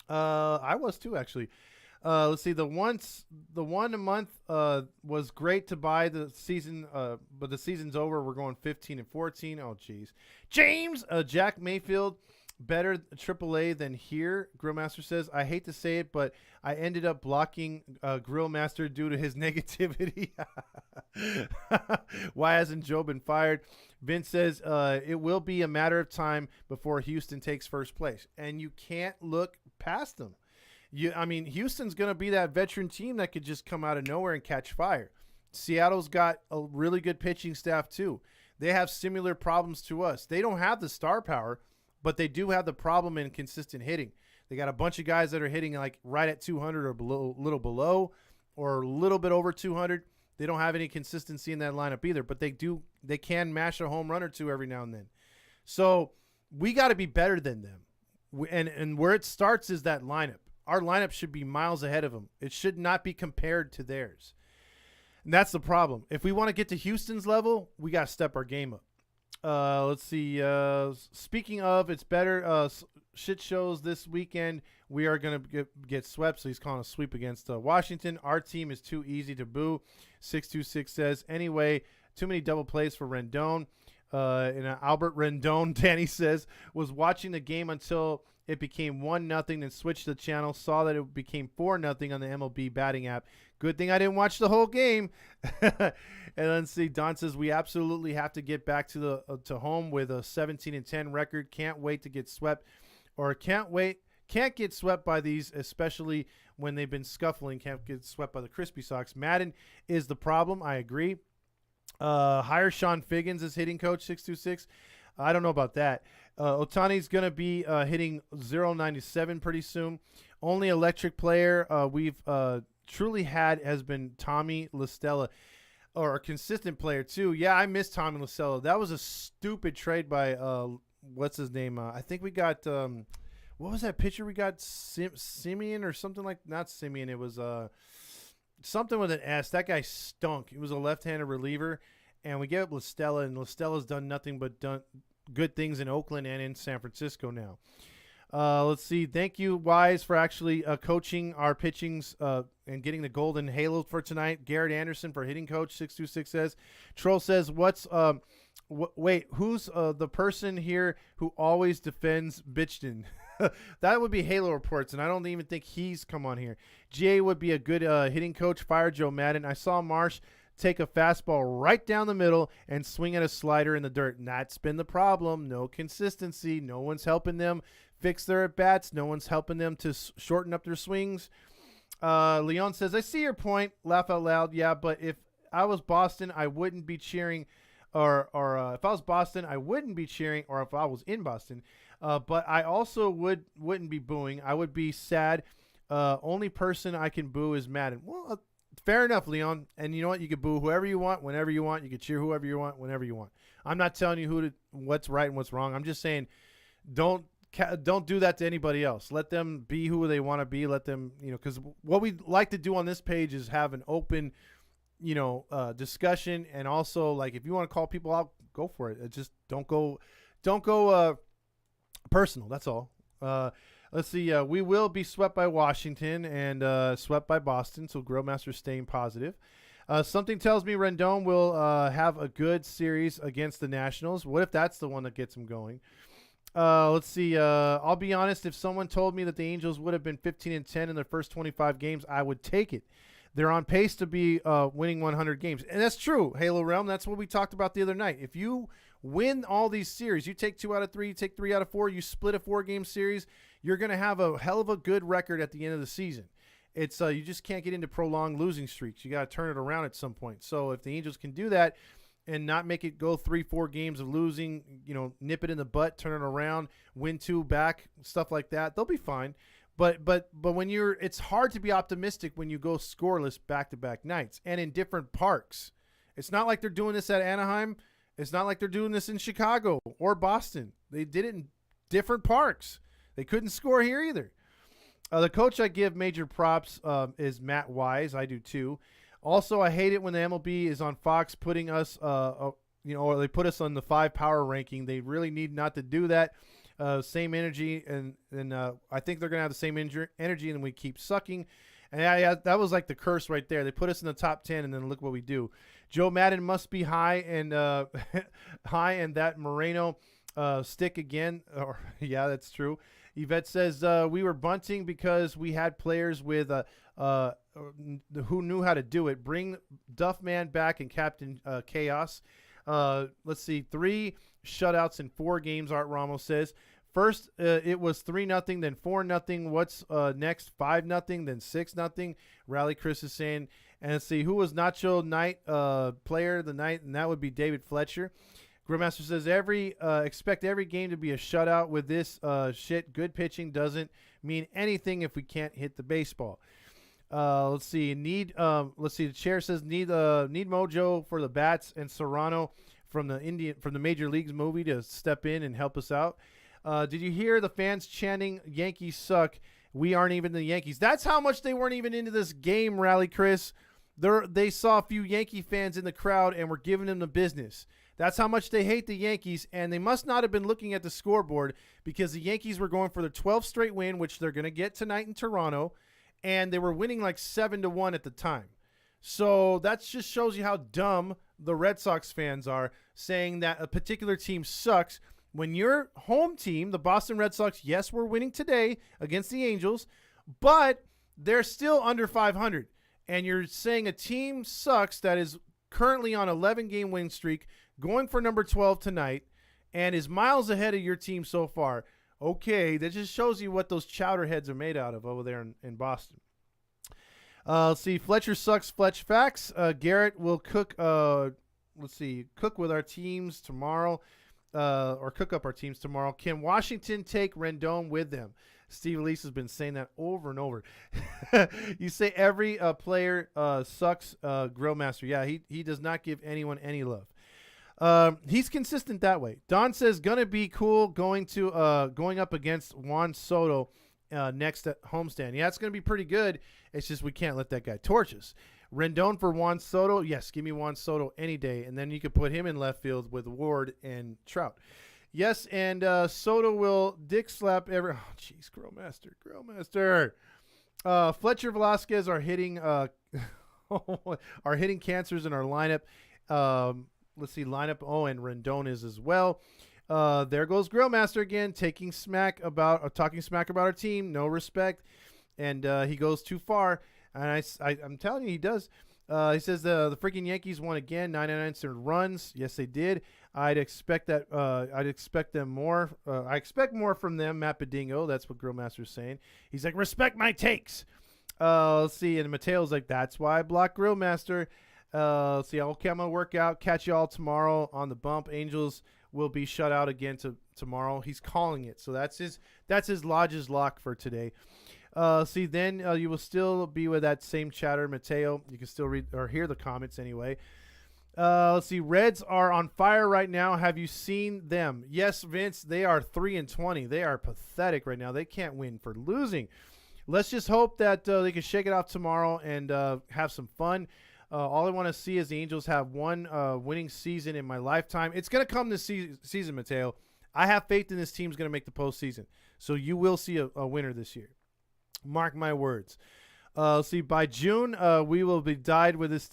I was too, actually. Let's see. The 1 a month was great to buy the season, but the season's over. We're going 15 and 14. Oh, geez. James, Jack Mayfield, better AAA than here, Grillmaster says. I hate to say it, but I ended up blocking Grillmaster due to his negativity. Why hasn't Joe been fired? Vince says it will be a matter of time before Houston takes first place. And you can't look past them. Houston's going to be that veteran team that could just come out of nowhere and catch fire. Seattle's got a really good pitching staff too. They have similar problems to us. They don't have the star power, but they do have the problem in consistent hitting. They got a bunch of guys that are hitting like right at 200 or below, little below, or a little bit over 200. They don't have any consistency in that lineup either, but they can mash a home run or two every now and then. So we got to be better than them. And where it starts is that lineup. Our lineup should be miles ahead of them. It should not be compared to theirs. And that's the problem. If we want to get to Houston's level, we got to step our game up. Let's see. Speaking of, it's better. Shit shows this weekend. We are going to get swept. So he's calling a sweep against Washington. Our team is too easy to boo. 626 says, anyway, too many double plays for Rendon. And Albert Rendon, Danny says, was watching the game until it became 1-0, then switched the channel, saw that it became 4-0 on the MLB batting app. Good thing I didn't watch the whole game. And then see, Don says, we absolutely have to get back to home with a 17-10 record. Can't wait to get swept, or can't get swept by these, especially when they've been scuffling. Can't get swept by the Crispy Sox. Madden is the problem. I agree. Hire Sean Figgins as hitting coach, 626. I don't know about that. Otani's going to be hitting 0.97 pretty soon. Only electric player we've truly had has been Tommy La Stella, or a consistent player too. Yeah, I miss Tommy La Stella. That was a stupid trade by what's his name? I think we got what was that pitcher we got? Simeon or something like, not Simeon. It was something with an S. That guy stunk. He was a left-handed reliever, and we gave up La Stella, and La Stella's done nothing but done good things in Oakland and in San Francisco now. Let's see. Thank you, Wise, for actually coaching our pitchings and getting the golden halo for tonight. Garrett Anderson for hitting coach, 626 says. Troll says, wait, who's the person here who always defends Bitchton? That would be Halo Reports, and I don't even think he's come on here. GA would be a good hitting coach. Fire Joe Madden. I saw Marsh take a fastball right down the middle and swing at a slider in the dirt. And that's been the problem. No consistency. No one's helping them fix their at-bats. No one's helping them to shorten up their swings. Leon says, I see your point. Laugh out loud. Yeah, but if I was Boston, I wouldn't be cheering. Or if I was Boston, I wouldn't be cheering. Or if I was in Boston. But I also wouldn't be booing. I would be sad. Only person I can boo is Madden. Well, fair enough, Leon. And you know what? You can boo whoever you want, whenever you want. You can cheer whoever you want, whenever you want. I'm not telling you what's right and what's wrong. I'm just saying, don't do that to anybody else. Let them be who they want to be. Let them, because what we like to do on this page is have an open, discussion. And also, like, if you want to call people out, go for it. Just don't go personal. That's all. Let's see. We will be swept by Washington and swept by Boston. So Grillmaster's staying positive. Something tells me Rendon will have a good series against the Nationals. What if that's the one that gets him going? Let's see. I'll be honest. If someone told me that the Angels would have been 15-10 in their first 25 games, I would take it. They're on pace to be winning 100 games. And that's true, Halo Realm. That's what we talked about the other night. If you win all these series, you take 2 out of 3, you take 3 out of 4, you split a 4-game series, you're going to have a hell of a good record at the end of the season. It's you just can't get into prolonged losing streaks. You got to turn it around at some point. So if the Angels can do that and not make it go 3-4 games of losing, nip it in the butt, turn it around, win 2 back, stuff like that, they'll be fine. But when it's hard to be optimistic when you go scoreless back-to-back nights and in different parks. It's not like they're doing this at Anaheim. It's not like they're doing this in Chicago or Boston. They did it in different parks. They couldn't score here either. The coach I give major props is Matt Wise. I do too. Also, I hate it when the MLB is on Fox putting us, or they put us on the 5 power ranking. They really need not to do that. Same energy, and I think they're going to have the same energy, and we keep sucking. And yeah, that was like the curse right there. They put us in the top 10, and then look what we do. Joe Madden must be high, and that Moreno stick again. Yeah, that's true. Yvette says we were bunting because we had players with who knew how to do it. Bring Duffman back and Captain Chaos. Let's see, 3 shutouts in 4 games, Art Ramos says. First, it was 3-0, then 4-0. What's next? 5-0, then 6-0. Rally Chris is saying. And let's see, who was Nacho Night player of the night? And that would be David Fletcher. Grillmaster says expect every game to be a shutout with this shit. Good pitching doesn't mean anything if we can't hit the baseball. Let's see. The chair says need Mojo for the bats and Serrano from the Major Leagues movie to step in and help us out. Did you hear the fans chanting Yankees suck? We aren't even the Yankees. That's how much they weren't even into this game, Rally Chris. They saw a few Yankee fans in the crowd and were giving them the business. That's how much they hate the Yankees, and they must not have been looking at the scoreboard because the Yankees were going for their 12th straight win, which they're going to get tonight in Toronto, and they were winning like 7-1 at the time. So that just shows you how dumb the Red Sox fans are, saying that a particular team sucks when your home team, the Boston Red Sox, yes, we're winning today against the Angels, but they're still under 500. And you're saying a team sucks that is currently on 11-game win streak, going for number 12 tonight, and is miles ahead of your team so far. Okay, that just shows you what those chowder heads are made out of over there in Boston. Let's see. Fletcher sucks. Fletch facts. Garrett will cook. Cook with our teams tomorrow, or cook up our teams tomorrow. Can Washington take Rendon with them? Steve Elise has been saying that over and over. You say every player sucks. Grillmaster. Yeah, he does not give anyone any love. He's consistent that way. Don says gonna be cool going up against Juan Soto next at homestand. Yeah, it's gonna be pretty good. It's just we can't let that guy torch us. Rendon for Juan Soto. Yes, give me Juan Soto any day, and then you could put him in left field with Ward and Trout. Yes, and Soto will dick slap every. Oh, jeez, Grillmaster. Fletcher Velasquez are hitting cancers in our lineup. Let's see, lineup. Oh, and Rendon is as well. There goes Grillmaster again, talking smack about our team. No respect, and he goes too far. And I'm telling you, he does. He says the freaking Yankees won again, 99 runs. Yes, they did. I'd expect that. I'd expect them more. I expect more from them, Matt Bedingo. That's what Grillmaster's saying. He's like, respect my takes. Let's see. And Mateo's like, that's why I block Grillmaster. Let's see. Okay, I'm gonna work out. Catch you all tomorrow on the bump. Angels will be shut out again tomorrow. He's calling it. So that's his lodge's lock for today. See, then you will still be with that same chatter, Mateo. You can still read or hear the comments anyway. Let's see. Reds are on fire right now. Have you seen them? Yes, Vince. They are 3-20. They are pathetic right now. They can't win for losing. Let's just hope that they can shake it off tomorrow and have some fun. All I want to see is the Angels have one winning season in my lifetime. It's going to come this season, Mateo. I have faith in this team's going to make the postseason. So you will see a winner this year. Mark my words. See, by June, we will be tied with this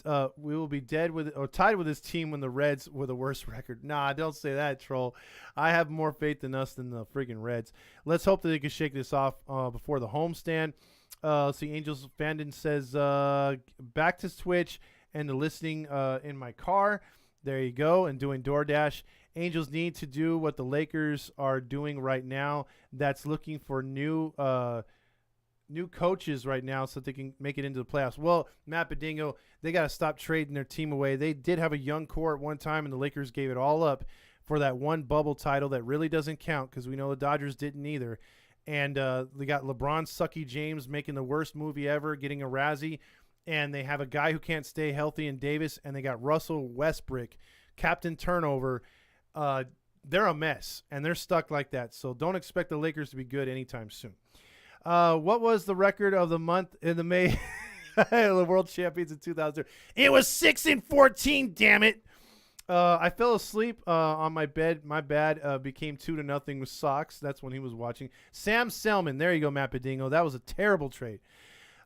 team when the Reds with a worse record. Nah, don't say that, troll. I have more faith in us than the freaking Reds. Let's hope that they can shake this off before the homestand. See, Angels Fandon says back to Twitch and the listening in my car. There you go, and doing DoorDash. Angels need to do what the Lakers are doing right now. That's looking for new coaches right now so they can make it into the playoffs. Well, Matt Bedingo, they got to stop trading their team away. They did have a young core at one time, and the Lakers gave it all up for that one bubble title that really doesn't count because we know the Dodgers didn't either. And they got LeBron Sucky James making the worst movie ever, getting a Razzie. And they have a guy who can't stay healthy in Davis. And they got Russell Westbrook, captain turnover. They're a mess, and they're stuck like that. So don't expect the Lakers to be good anytime soon. What was the record of the month in the May the World Champions in 2000? It was 6-14. Damn it! I fell asleep on my bed. My bad. Became 2-0 with Sox. That's when he was watching. Sam Selman. There you go, Matt Bedingo. That was a terrible trade.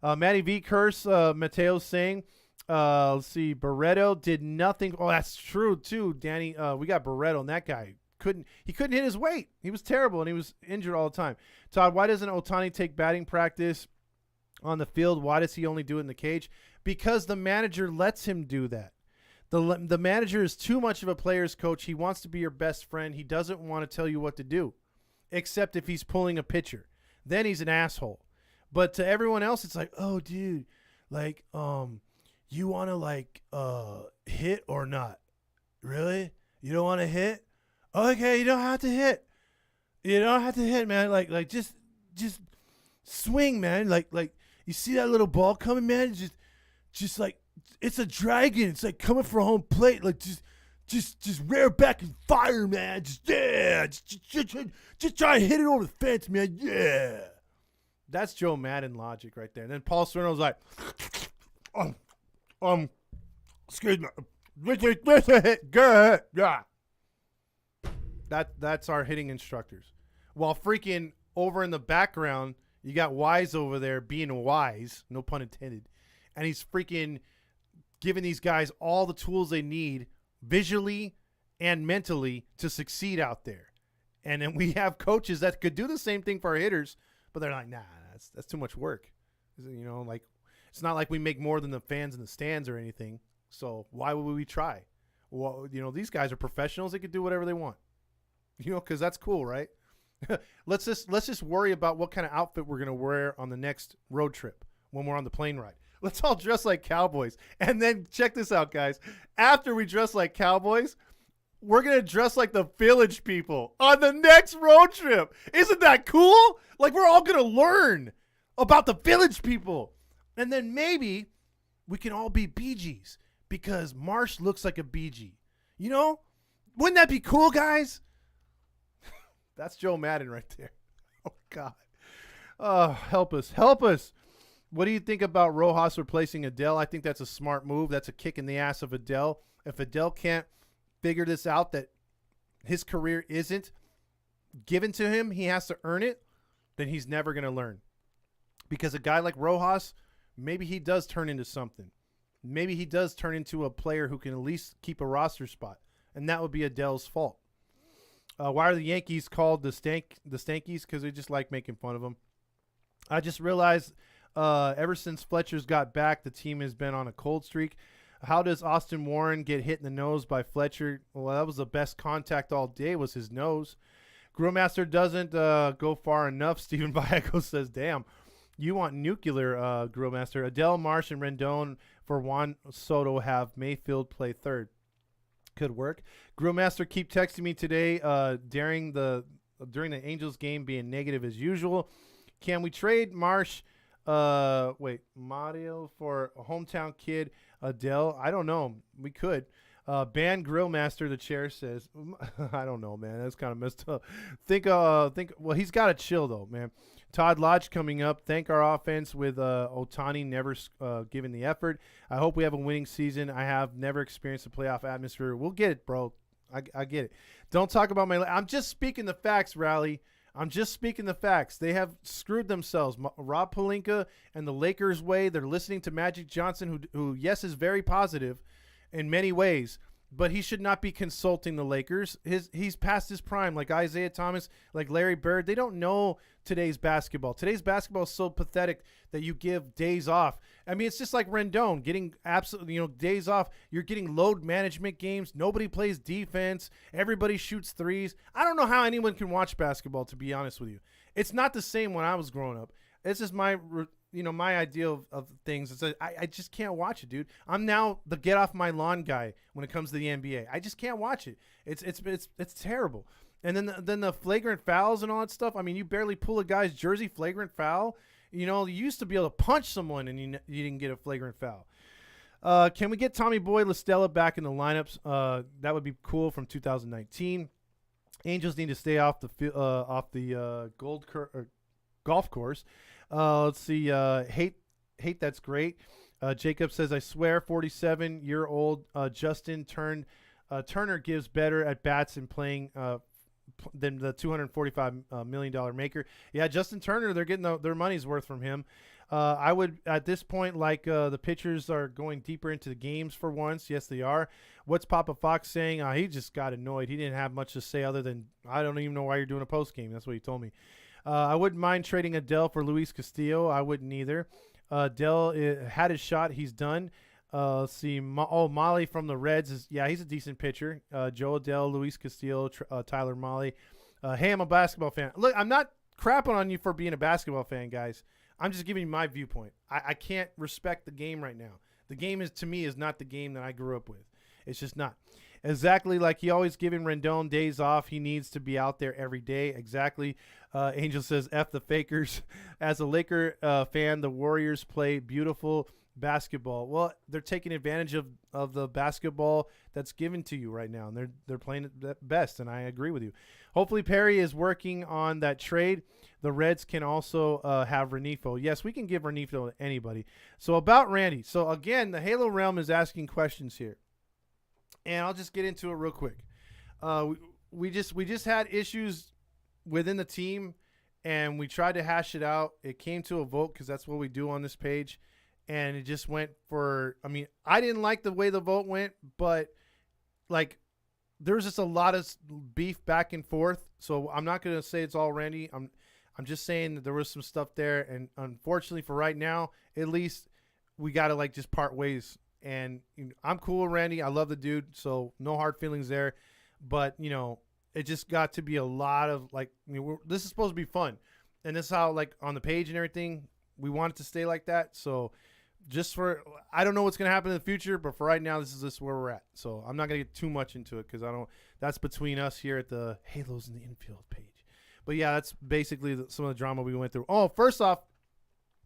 Matty V curse. Mateo's saying. Let's see. Barreto did nothing. Oh, that's true too, Danny. We got Barreto, and that guy couldn't hit his weight. He was terrible, and he was injured all the time. Todd, why doesn't Ohtani take batting practice on the field? Why does he only do it in the cage? Because the manager lets him do that. The manager is too much of a player's coach. He wants to be your best friend. He doesn't want to tell you what to do, except if he's pulling a pitcher. Then he's an asshole. But to everyone else, it's like, oh, dude, like, you want to, like, hit or not? Really? You don't want to hit? Okay, you don't have to hit. You don't have to hit, man. Like, just swing, man. Like, you see that little ball coming, man? Just like, it's a dragon. It's like coming for home plate. Like, just rear back and fire, man. Just try and hit it over the fence, man. Yeah. That's Joe Madden logic right there. And then Paul Serno's like, excuse me. Good. Yeah. That's our hitting instructors. While freaking over in the background, you got Wise over there being wise, no pun intended. And he's freaking giving these guys all the tools they need visually and mentally to succeed out there. And then we have coaches that could do the same thing for our hitters, but they're like, nah, that's too much work. You know, like it's not like we make more than the fans in the stands or anything. So why would we try? Well, you know, these guys are professionals. They can do whatever they want. You know, because that's cool, right? let's just worry about what kind of outfit we're gonna wear on the next road trip when we're on the plane ride. Let's all dress like cowboys. And then check this out, guys. After we dress like cowboys, we're going to dress like the village people on the next road trip. Isn't that cool? Like, we're all going to learn about the village people. And then maybe we can all be Bee Gees because Marsh looks like a Bee Gee. You know? Wouldn't that be cool, guys? That's Joe Madden right there. Oh, God. Oh, help us. Help us. What do you think about Rojas replacing Adele? I think that's a smart move. That's a kick in the ass of Adele. If Adele can't figure this out, that his career isn't given to him, he has to earn it, then he's never going to learn. Because a guy like Rojas, maybe he does turn into something. Maybe he does turn into a player who can at least keep a roster spot, and that would be Adele's fault. Why are the Yankees called the Stankies? Because they just like making fun of them. I just realized ever since Fletcher's got back, the team has been on a cold streak. How does Austin Warren get hit in the nose by Fletcher? Well, that was the best contact all day was his nose. Grillmaster doesn't go far enough. Steven Vallejo says, damn, you want nuclear, Grillmaster. Adele, Marsh, and Rendon for Juan Soto have Mayfield play third. Could work. Grillmaster, keep texting me today during the Angels game being negative as usual. Can we trade Marsh, Mario for a hometown kid, Adele? I don't know. We could. Ban Grillmaster, the chair says. I don't know, man. That's kind of messed up. Well, he's got to chill, though, man. Todd Lodge coming up. Thank our offense with Otani never giving the effort. I hope we have a winning season. I have never experienced a playoff atmosphere. We'll get it, bro. I get it. Don't talk about I'm just speaking the facts, Rally. I'm just speaking the facts. They have screwed themselves. Rob Pelinka and the Lakers way. They're listening to Magic Johnson, who yes, is very positive in many ways, but he should not be consulting the Lakers. He's past his prime, like Isaiah Thomas, like Larry Bird. They don't know today's basketball. Today's basketball is so pathetic that you give days off. I mean, it's just like Rendon getting absolutely, days off. You're getting load management games. Nobody plays defense. Everybody shoots threes. I don't know how anyone can watch basketball, to be honest with you. It's not the same when I was growing up. It's just my idea of things. It's I just can't watch it, dude. I'm now the get off my lawn guy when it comes to the NBA. I just can't watch it. It's terrible. And then the flagrant fouls and all that stuff. I mean, you barely pull a guy's jersey flagrant foul. You used to be able to punch someone and you didn't get a flagrant foul. Can we get Tommy Boy LaStella back in the lineups? That would be cool from 2019. Angels need to stay off the golf course. Let's see. Hate that's great. Jacob says, I swear 47-year-old Justin Turner gives better at bats and playing than the $245 million maker. Yeah, Justin Turner, they're getting their money's worth from him. I would, at this point, like the pitchers are going deeper into the games for once. Yes, they are. What's Papa Fox saying? He just got annoyed. He didn't have much to say other than, I don't even know why you're doing a post game. That's what he told me. I wouldn't mind trading Adele for Luis Castillo. I wouldn't either. Adele had his shot. He's done. Let's see. Molly from the Reds he's a decent pitcher. Joe Adele, Luis Castillo, Tyler Molly. Hey, I'm a basketball fan. Look, I'm not crapping on you for being a basketball fan, guys. I'm just giving you my viewpoint. I can't respect the game right now. The game to me is not the game that I grew up with. It's just not. Exactly like he always giving Rendon days off. He needs to be out there every day. Exactly. Angel says, F the fakers. As a Laker fan, the Warriors play beautiful basketball. Well, they're taking advantage of the basketball that's given to you right now, and they're playing it best, and I agree with you. Hopefully Perry is working on that trade. The Reds can also have Renifo. Yes, we can give Renifo to anybody. So about Randy. So again, the Halo Realm is asking questions here, and I'll just get into it real quick. We just had issues within the team, and we tried to hash it out. It came to a vote because that's what we do on this page. And it just went I didn't like the way the vote went, but like there's just a lot of beef back and forth. So I'm not gonna say it's all Randy. I'm just saying that there was some stuff there, and unfortunately for right now, at least we gotta like just part ways. And I'm cool with Randy. I love the dude, so no hard feelings there. But it just got to be a lot of like, this is supposed to be fun, and this is how like on the page and everything we want it to stay like that. So I don't know what's gonna happen in the future, but for right now, this is where we're at. So I'm not gonna get too much into it because that's between us here at the Halos in the Infield page. But yeah, that's basically some of the drama we went through. Oh, first off,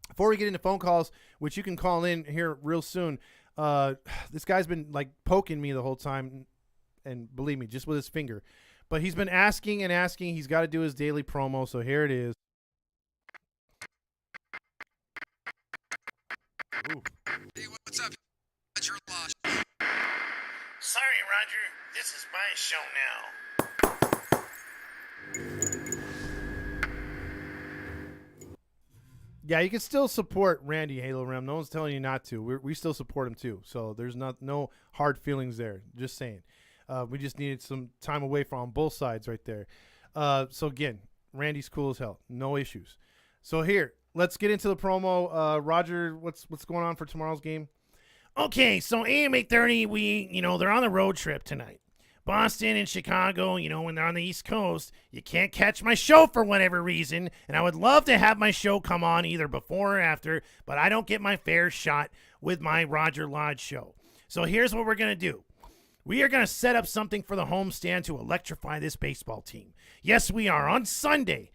before we get into phone calls, which you can call in here real soon, this guy's been like poking me the whole time, and believe me, just with his finger. But he's been asking and asking. He's got to do his daily promo, so here it is. Ooh. Hey, what's up? Roger lost. Sorry, Roger. This is my show now. Yeah, you can still support Randy Halo Ram. No one's telling you not to. We still support him too. So there's no hard feelings there. Just saying. We just needed some time away from both sides right there. So again, Randy's cool as hell. No issues. So here, let's get into the promo. Roger, what's going on for tomorrow's game? Okay, so AM 830, they're on the road trip tonight. Boston and Chicago, when they're on the East Coast, you can't catch my show for whatever reason, and I would love to have my show come on either before or after, but I don't get my fair shot with my Roger Lodge show. So here's what we're going to do. We are going to set up something for the homestand to electrify this baseball team. Yes, we are. On Sunday,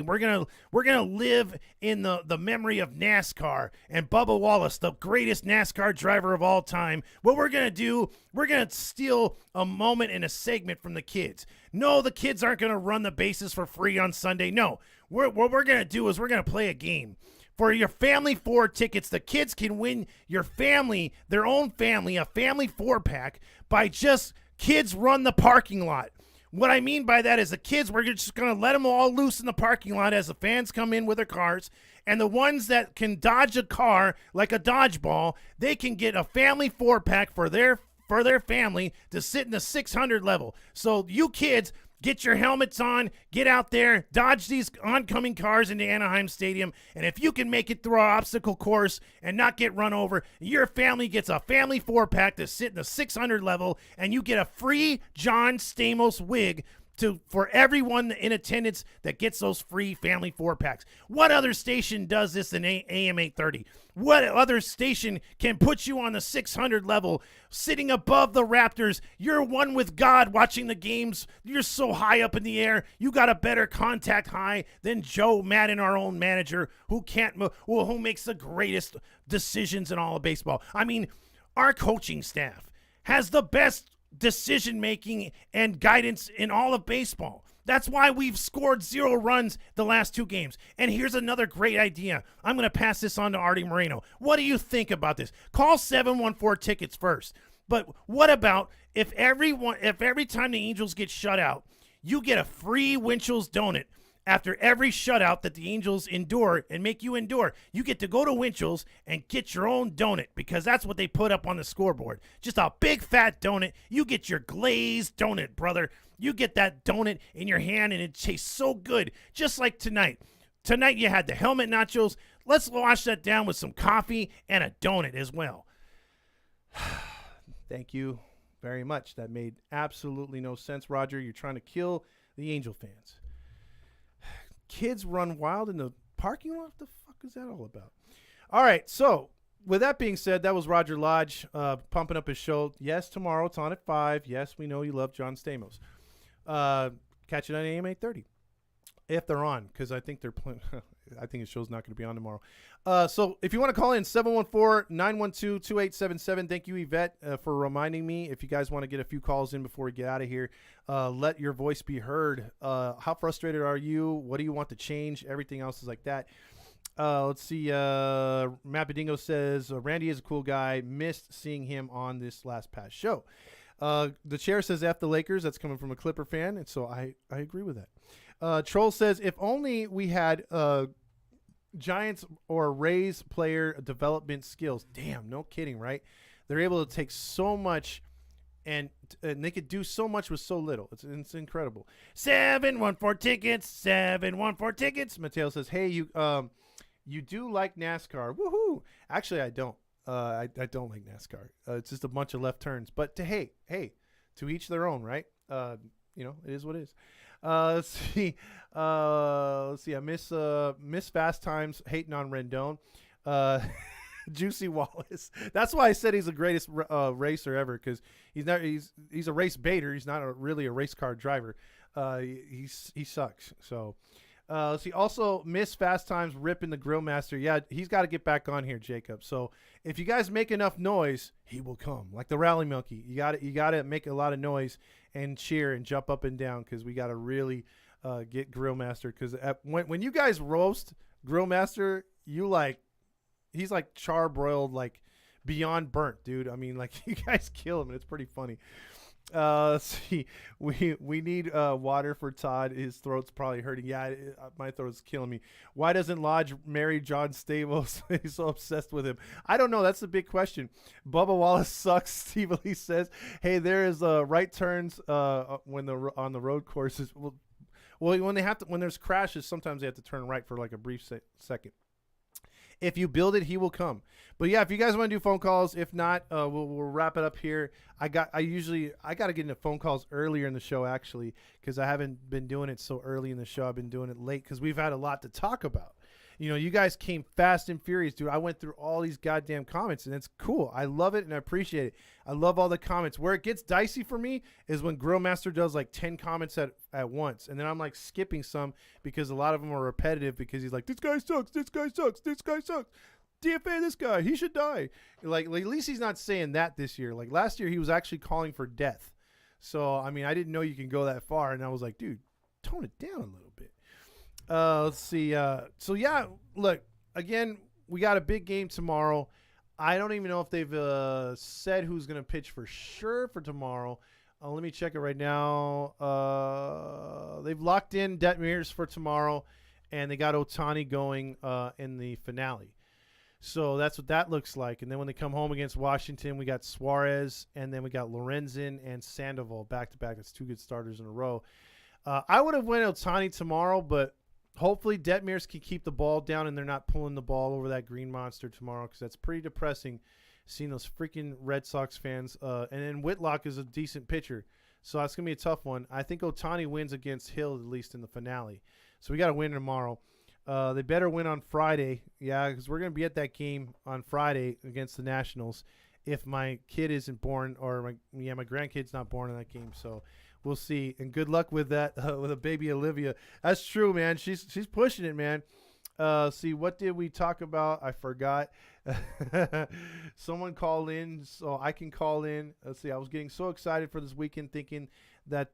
we're gonna live in the memory of NASCAR and Bubba Wallace, the greatest NASCAR driver of all time. What we're gonna do, we're gonna steal a moment and a segment from the kids. No, the kids aren't gonna run the bases for free on Sunday. No, what we're gonna do is we're gonna play a game. For your family 4 tickets, the kids can win your family, their own family, a family 4-pack by just kids run the parking lot. What I mean by that is the kids, we're just going to let them all loose in the parking lot as the fans come in with their cars. And the ones that can dodge a car like a dodgeball, they can get a family 4-pack for their family to sit in the 600 level. So you kids, get your helmets on, get out there, dodge these oncoming cars into Anaheim Stadium, and if you can make it through our obstacle course and not get run over, your family gets a family 4-pack to sit in the 600 level, and you get a free John Stamos wig for everyone in attendance that gets those free family 4-packs. What other station does this in AM 830? What other station can put you on the 600 level, sitting above the Raptors? You're one with God watching the games. You're so high up in the air. You got a better contact high than Joe Madden, our own manager, who makes the greatest decisions in all of baseball. I mean, our coaching staff has the best decision-making and guidance in all of baseball. That's why we've scored 0 runs the last 2 games. And here's another great idea. I'm going to pass this on to Artie Moreno. What do you think about this? Call 714-TICKETS first. But what about if every time the Angels get shut out, you get a free Winchell's donut after every shutout that the Angels endure and make you endure? You get to go to Winchell's and get your own donut because that's what they put up on the scoreboard. Just a big fat donut. You get your glazed donut, brother. You get that donut in your hand and it tastes so good, just like tonight. Tonight you had the helmet nachos. Let's wash that down with some coffee and a donut as well. Thank you very much. That made absolutely no sense, Roger. You're trying to kill the Angel fans. Kids run wild in the parking lot? What the fuck is that all about? All right, so with that being said, that was Roger Lodge pumping up his show. Yes, tomorrow it's on at 5. Yes, we know you love John Stamos. Catch it on AM 830 if they're on, because I think they're playing. I think his show's not going to be on tomorrow. So if you want to call in, 714-912-2877. Thank you, Yvette, for reminding me. If you guys want to get a few calls in before we get out of here, let your voice be heard. How frustrated are you? What do you want to change? Everything else is like that. Let's see. Matt Bedingo says, Randy is a cool guy. Missed seeing him on this last past show. The chair says F the Lakers. That's coming from a Clipper fan, and so I agree with that. Troll says, if only we had Giants or Rays player development skills. Damn, no kidding, right? They're able to take so much and they could do so much with so little. It's incredible. 714 tickets. 714 tickets. Mateo says, "Hey, you do like NASCAR? Woohoo!" Actually, I don't. I don't like NASCAR. It's just a bunch of left turns. But hey, to each their own, right? It is what it is. Let's see. I miss Fast Times hating on Rendon. Juicy Wallace. That's why I said he's the greatest racer ever, because he's a race baiter. He's not really a race car driver. He sucks. So let's see. Also, miss Fast Times ripping the Grill Master. Yeah, he's got to get back on here, Jacob. So if you guys make enough noise, he will come. Like the Rally Monkey. You got to make a lot of noise and cheer and jump up and down, because we got to really get Grill Master. Because when you guys roast Grill Master, he's like charbroiled, like beyond burnt, dude. I mean, like, you guys kill him, and it's pretty funny. Let's see. We need water for Todd. His throat's probably hurting. Yeah, my throat's killing me. Why doesn't Lodge marry John Stamos? He's so obsessed with him. I don't know. That's the big question. Bubba Wallace sucks. Steve Lee says, "Hey, there is right turns when on the road courses. Well, when there's crashes, sometimes they have to turn right for like a brief second. If you build it, he will come." But yeah, if you guys want to do phone calls, if not, we'll wrap it up here. I got to get into phone calls earlier in the show, actually, because I haven't been doing it so early in the show. I've been doing it late because we've had a lot to talk about. You guys came fast and furious, dude. I went through all these goddamn comments, and it's cool. I love it, and I appreciate it. I love all the comments. Where it gets dicey for me is when Grillmaster does like 10 comments at once, and then I'm like skipping some because a lot of them are repetitive, because he's like, this guy sucks, this guy sucks, this guy sucks. DFA this guy, he should die. Like at least he's not saying that this year. Like last year, he was actually calling for death. So, I mean, I didn't know you can go that far, and I was like, dude, tone it down a little bit. Let's see. So yeah, look, again, we got a big game tomorrow. I don't even know if they've said who's going to pitch for sure for tomorrow. Let me check it right now. They've locked in Detmers for tomorrow, and they got Ohtani going in the finale. So that's what that looks like. And then when they come home against Washington, we got Suarez, and then we got Lorenzen and Sandoval back-to-back. That's two good starters in a row. I would have went Ohtani tomorrow, but hopefully Detmers can keep the ball down and they're not pulling the ball over that green monster tomorrow, because that's pretty depressing seeing those freaking Red Sox fans. And then Whitlock is a decent pitcher, so that's going to be a tough one. I think Ohtani wins against Hill, at least in the finale. So we got to win tomorrow. They better win on Friday. Yeah, because we're going to be at that game on Friday against the Nationals if my kid isn't born, or my grandkid's not born in that game. So we'll see. And good luck with that, with a baby Olivia. That's true, man. She's pushing it, man. See, what did we talk about? I forgot. Someone called in, so I can call in. Let's see. I was getting so excited for this weekend, thinking that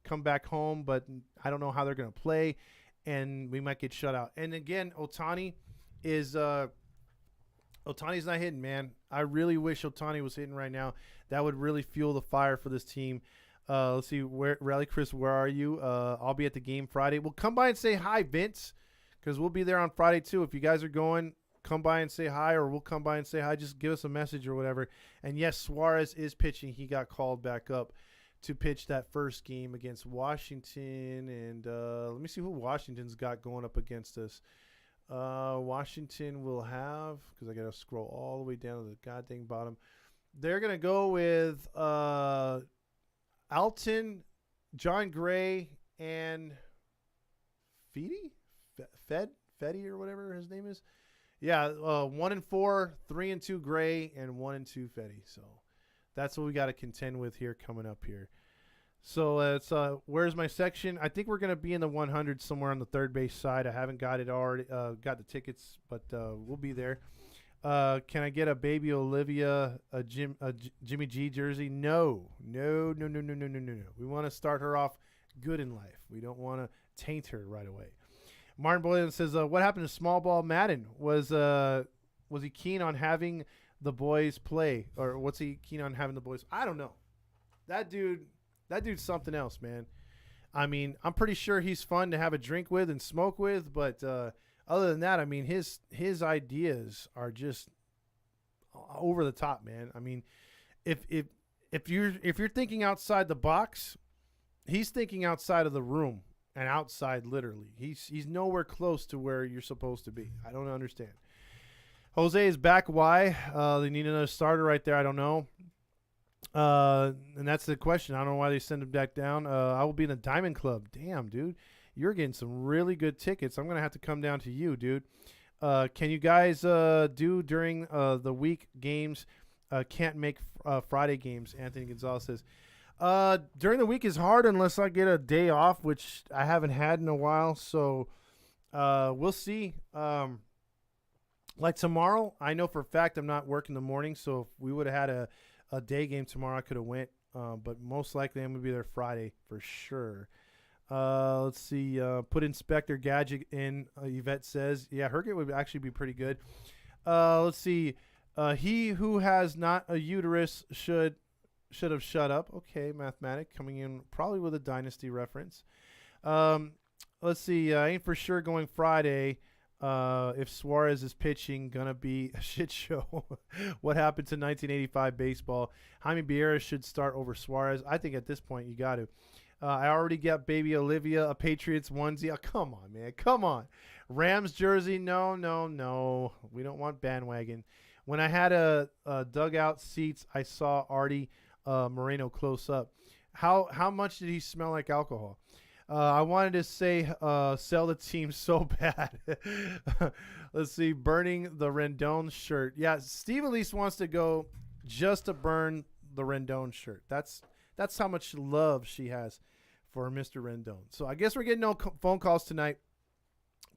come back home, but I don't know how they're going to play, and we might get shut out. And again, Ohtani is Ohtani's not hitting, man. I really wish Ohtani was hitting right now. That would really fuel the fire for this team. Let's see, Rally Chris, where are you? I'll be at the game Friday. Well, come by and say hi, Vince, because we'll be there on Friday too. If you guys are going, come by and say hi, or we'll come by and say hi. Just give us a message or whatever. And yes, Suarez is pitching. He got called back up to pitch that first game against Washington. And let me see who Washington's got going up against us. Washington will have, because I got to scroll all the way down to the goddamn bottom. They're going to go with Alton, John Gray, and Fetty or whatever his name is. Yeah, 1-4, 3-2 Gray, and 1-2 Fetty. So that's what we got to contend with here coming up here. So it's where's my section? I think we're gonna be in the 100 somewhere on the third base side. I haven't got it already. Got the tickets, but we'll be there. Can I get a baby Olivia, a Jimmy G jersey? No. We want to start her off good in life. We don't want to taint her right away. Martin Boylan says, what happened to Small Ball Madden? Was he keen on having the boys play, or what's he keen on having the boys? I don't know. That dude's something else, man. I mean, I'm pretty sure he's fun to have a drink with and smoke with, but other than that, I mean, his ideas are just over the top, man. I mean, if if you're thinking outside the box, he's thinking outside of the room and outside literally. He's nowhere close to where you're supposed to be. I don't understand. Jose is back. Why? They need another starter right there. I don't know. And that's the question. I don't know why they send him back down. I will be in the Diamond Club. Damn, dude. You're getting some really good tickets. I'm going to have to come down to you, dude. Can you guys do during the week games? Can't make Friday games, Anthony Gonzalez says. During the week is hard unless I get a day off, which I haven't had in a while. So we'll see. Like tomorrow, I know for a fact I'm not working the morning. So if we would have had a day game tomorrow, I could have went. But most likely I'm going to be there Friday for sure. Let's see. Put Inspector Gadget in, Yvette says. Yeah, Herget would actually be pretty good. Let's see. He who has not a uterus should have shut up. Okay, Mathematic coming in probably with a Dynasty reference. Let's see. Ain't for sure going Friday. If Suarez is pitching, gonna be a shit show. What happened to 1985 baseball? Jaime Baera should start over Suarez. I think at this point you got to. I already got baby Olivia a Patriots onesie. Oh, come on, man. Come on. Rams jersey. No. We don't want bandwagon. When I had a dugout seats, I saw Artie Moreno close up. How much did he smell like alcohol? I wanted to say sell the team so bad. Let's see. Burning the Rendon shirt. Yeah, Steve at least wants to go just to burn the Rendon shirt. That's how much love she has for Mr. Rendon. So I guess we're getting no phone calls tonight.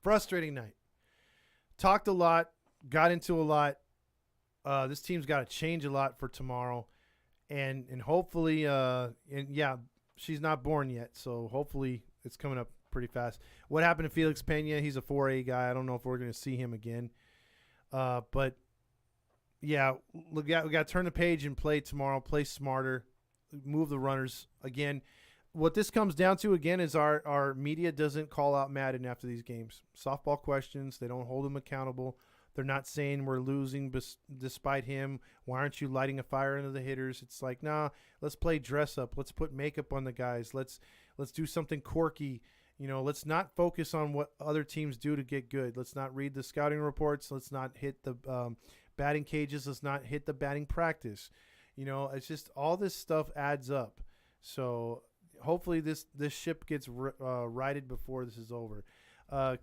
Frustrating night. Talked a lot. Got into a lot. This team's got to change a lot for tomorrow. And hopefully, she's not born yet. So hopefully it's coming up pretty fast. What happened to Felix Pena? He's a 4A guy. I don't know if we're going to see him again. But, yeah, we got to turn the page and play tomorrow. Play smarter. Move the runners. Again, what this comes down to, again, is our media doesn't call out Madden after these games. Softball questions. They don't hold him accountable. They're not saying we're losing despite him. Why aren't you lighting a fire into the hitters? It's like, nah, let's play dress up. Let's put makeup on the guys. Let's do something quirky. Let's not focus on what other teams do to get good. Let's not read the scouting reports. Let's not hit the batting cages. Let's not hit the batting practice. It's just all this stuff adds up. So hopefully this ship gets righted before this is over.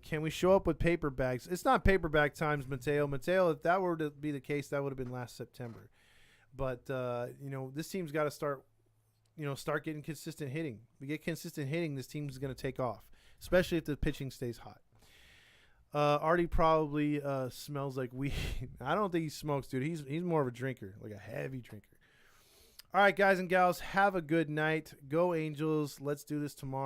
Can we show up with paper bags? It's not paper bag times, Mateo. Mateo, if that were to be the case, that would have been last September. But, this team's got to start getting consistent hitting. We get consistent hitting, this team's going to take off, especially if the pitching stays hot. Artie probably smells like weed. I don't think he smokes, dude. He's more of a drinker, like a heavy drinker. All right, guys and gals, have a good night. Go Angels. Let's do this tomorrow.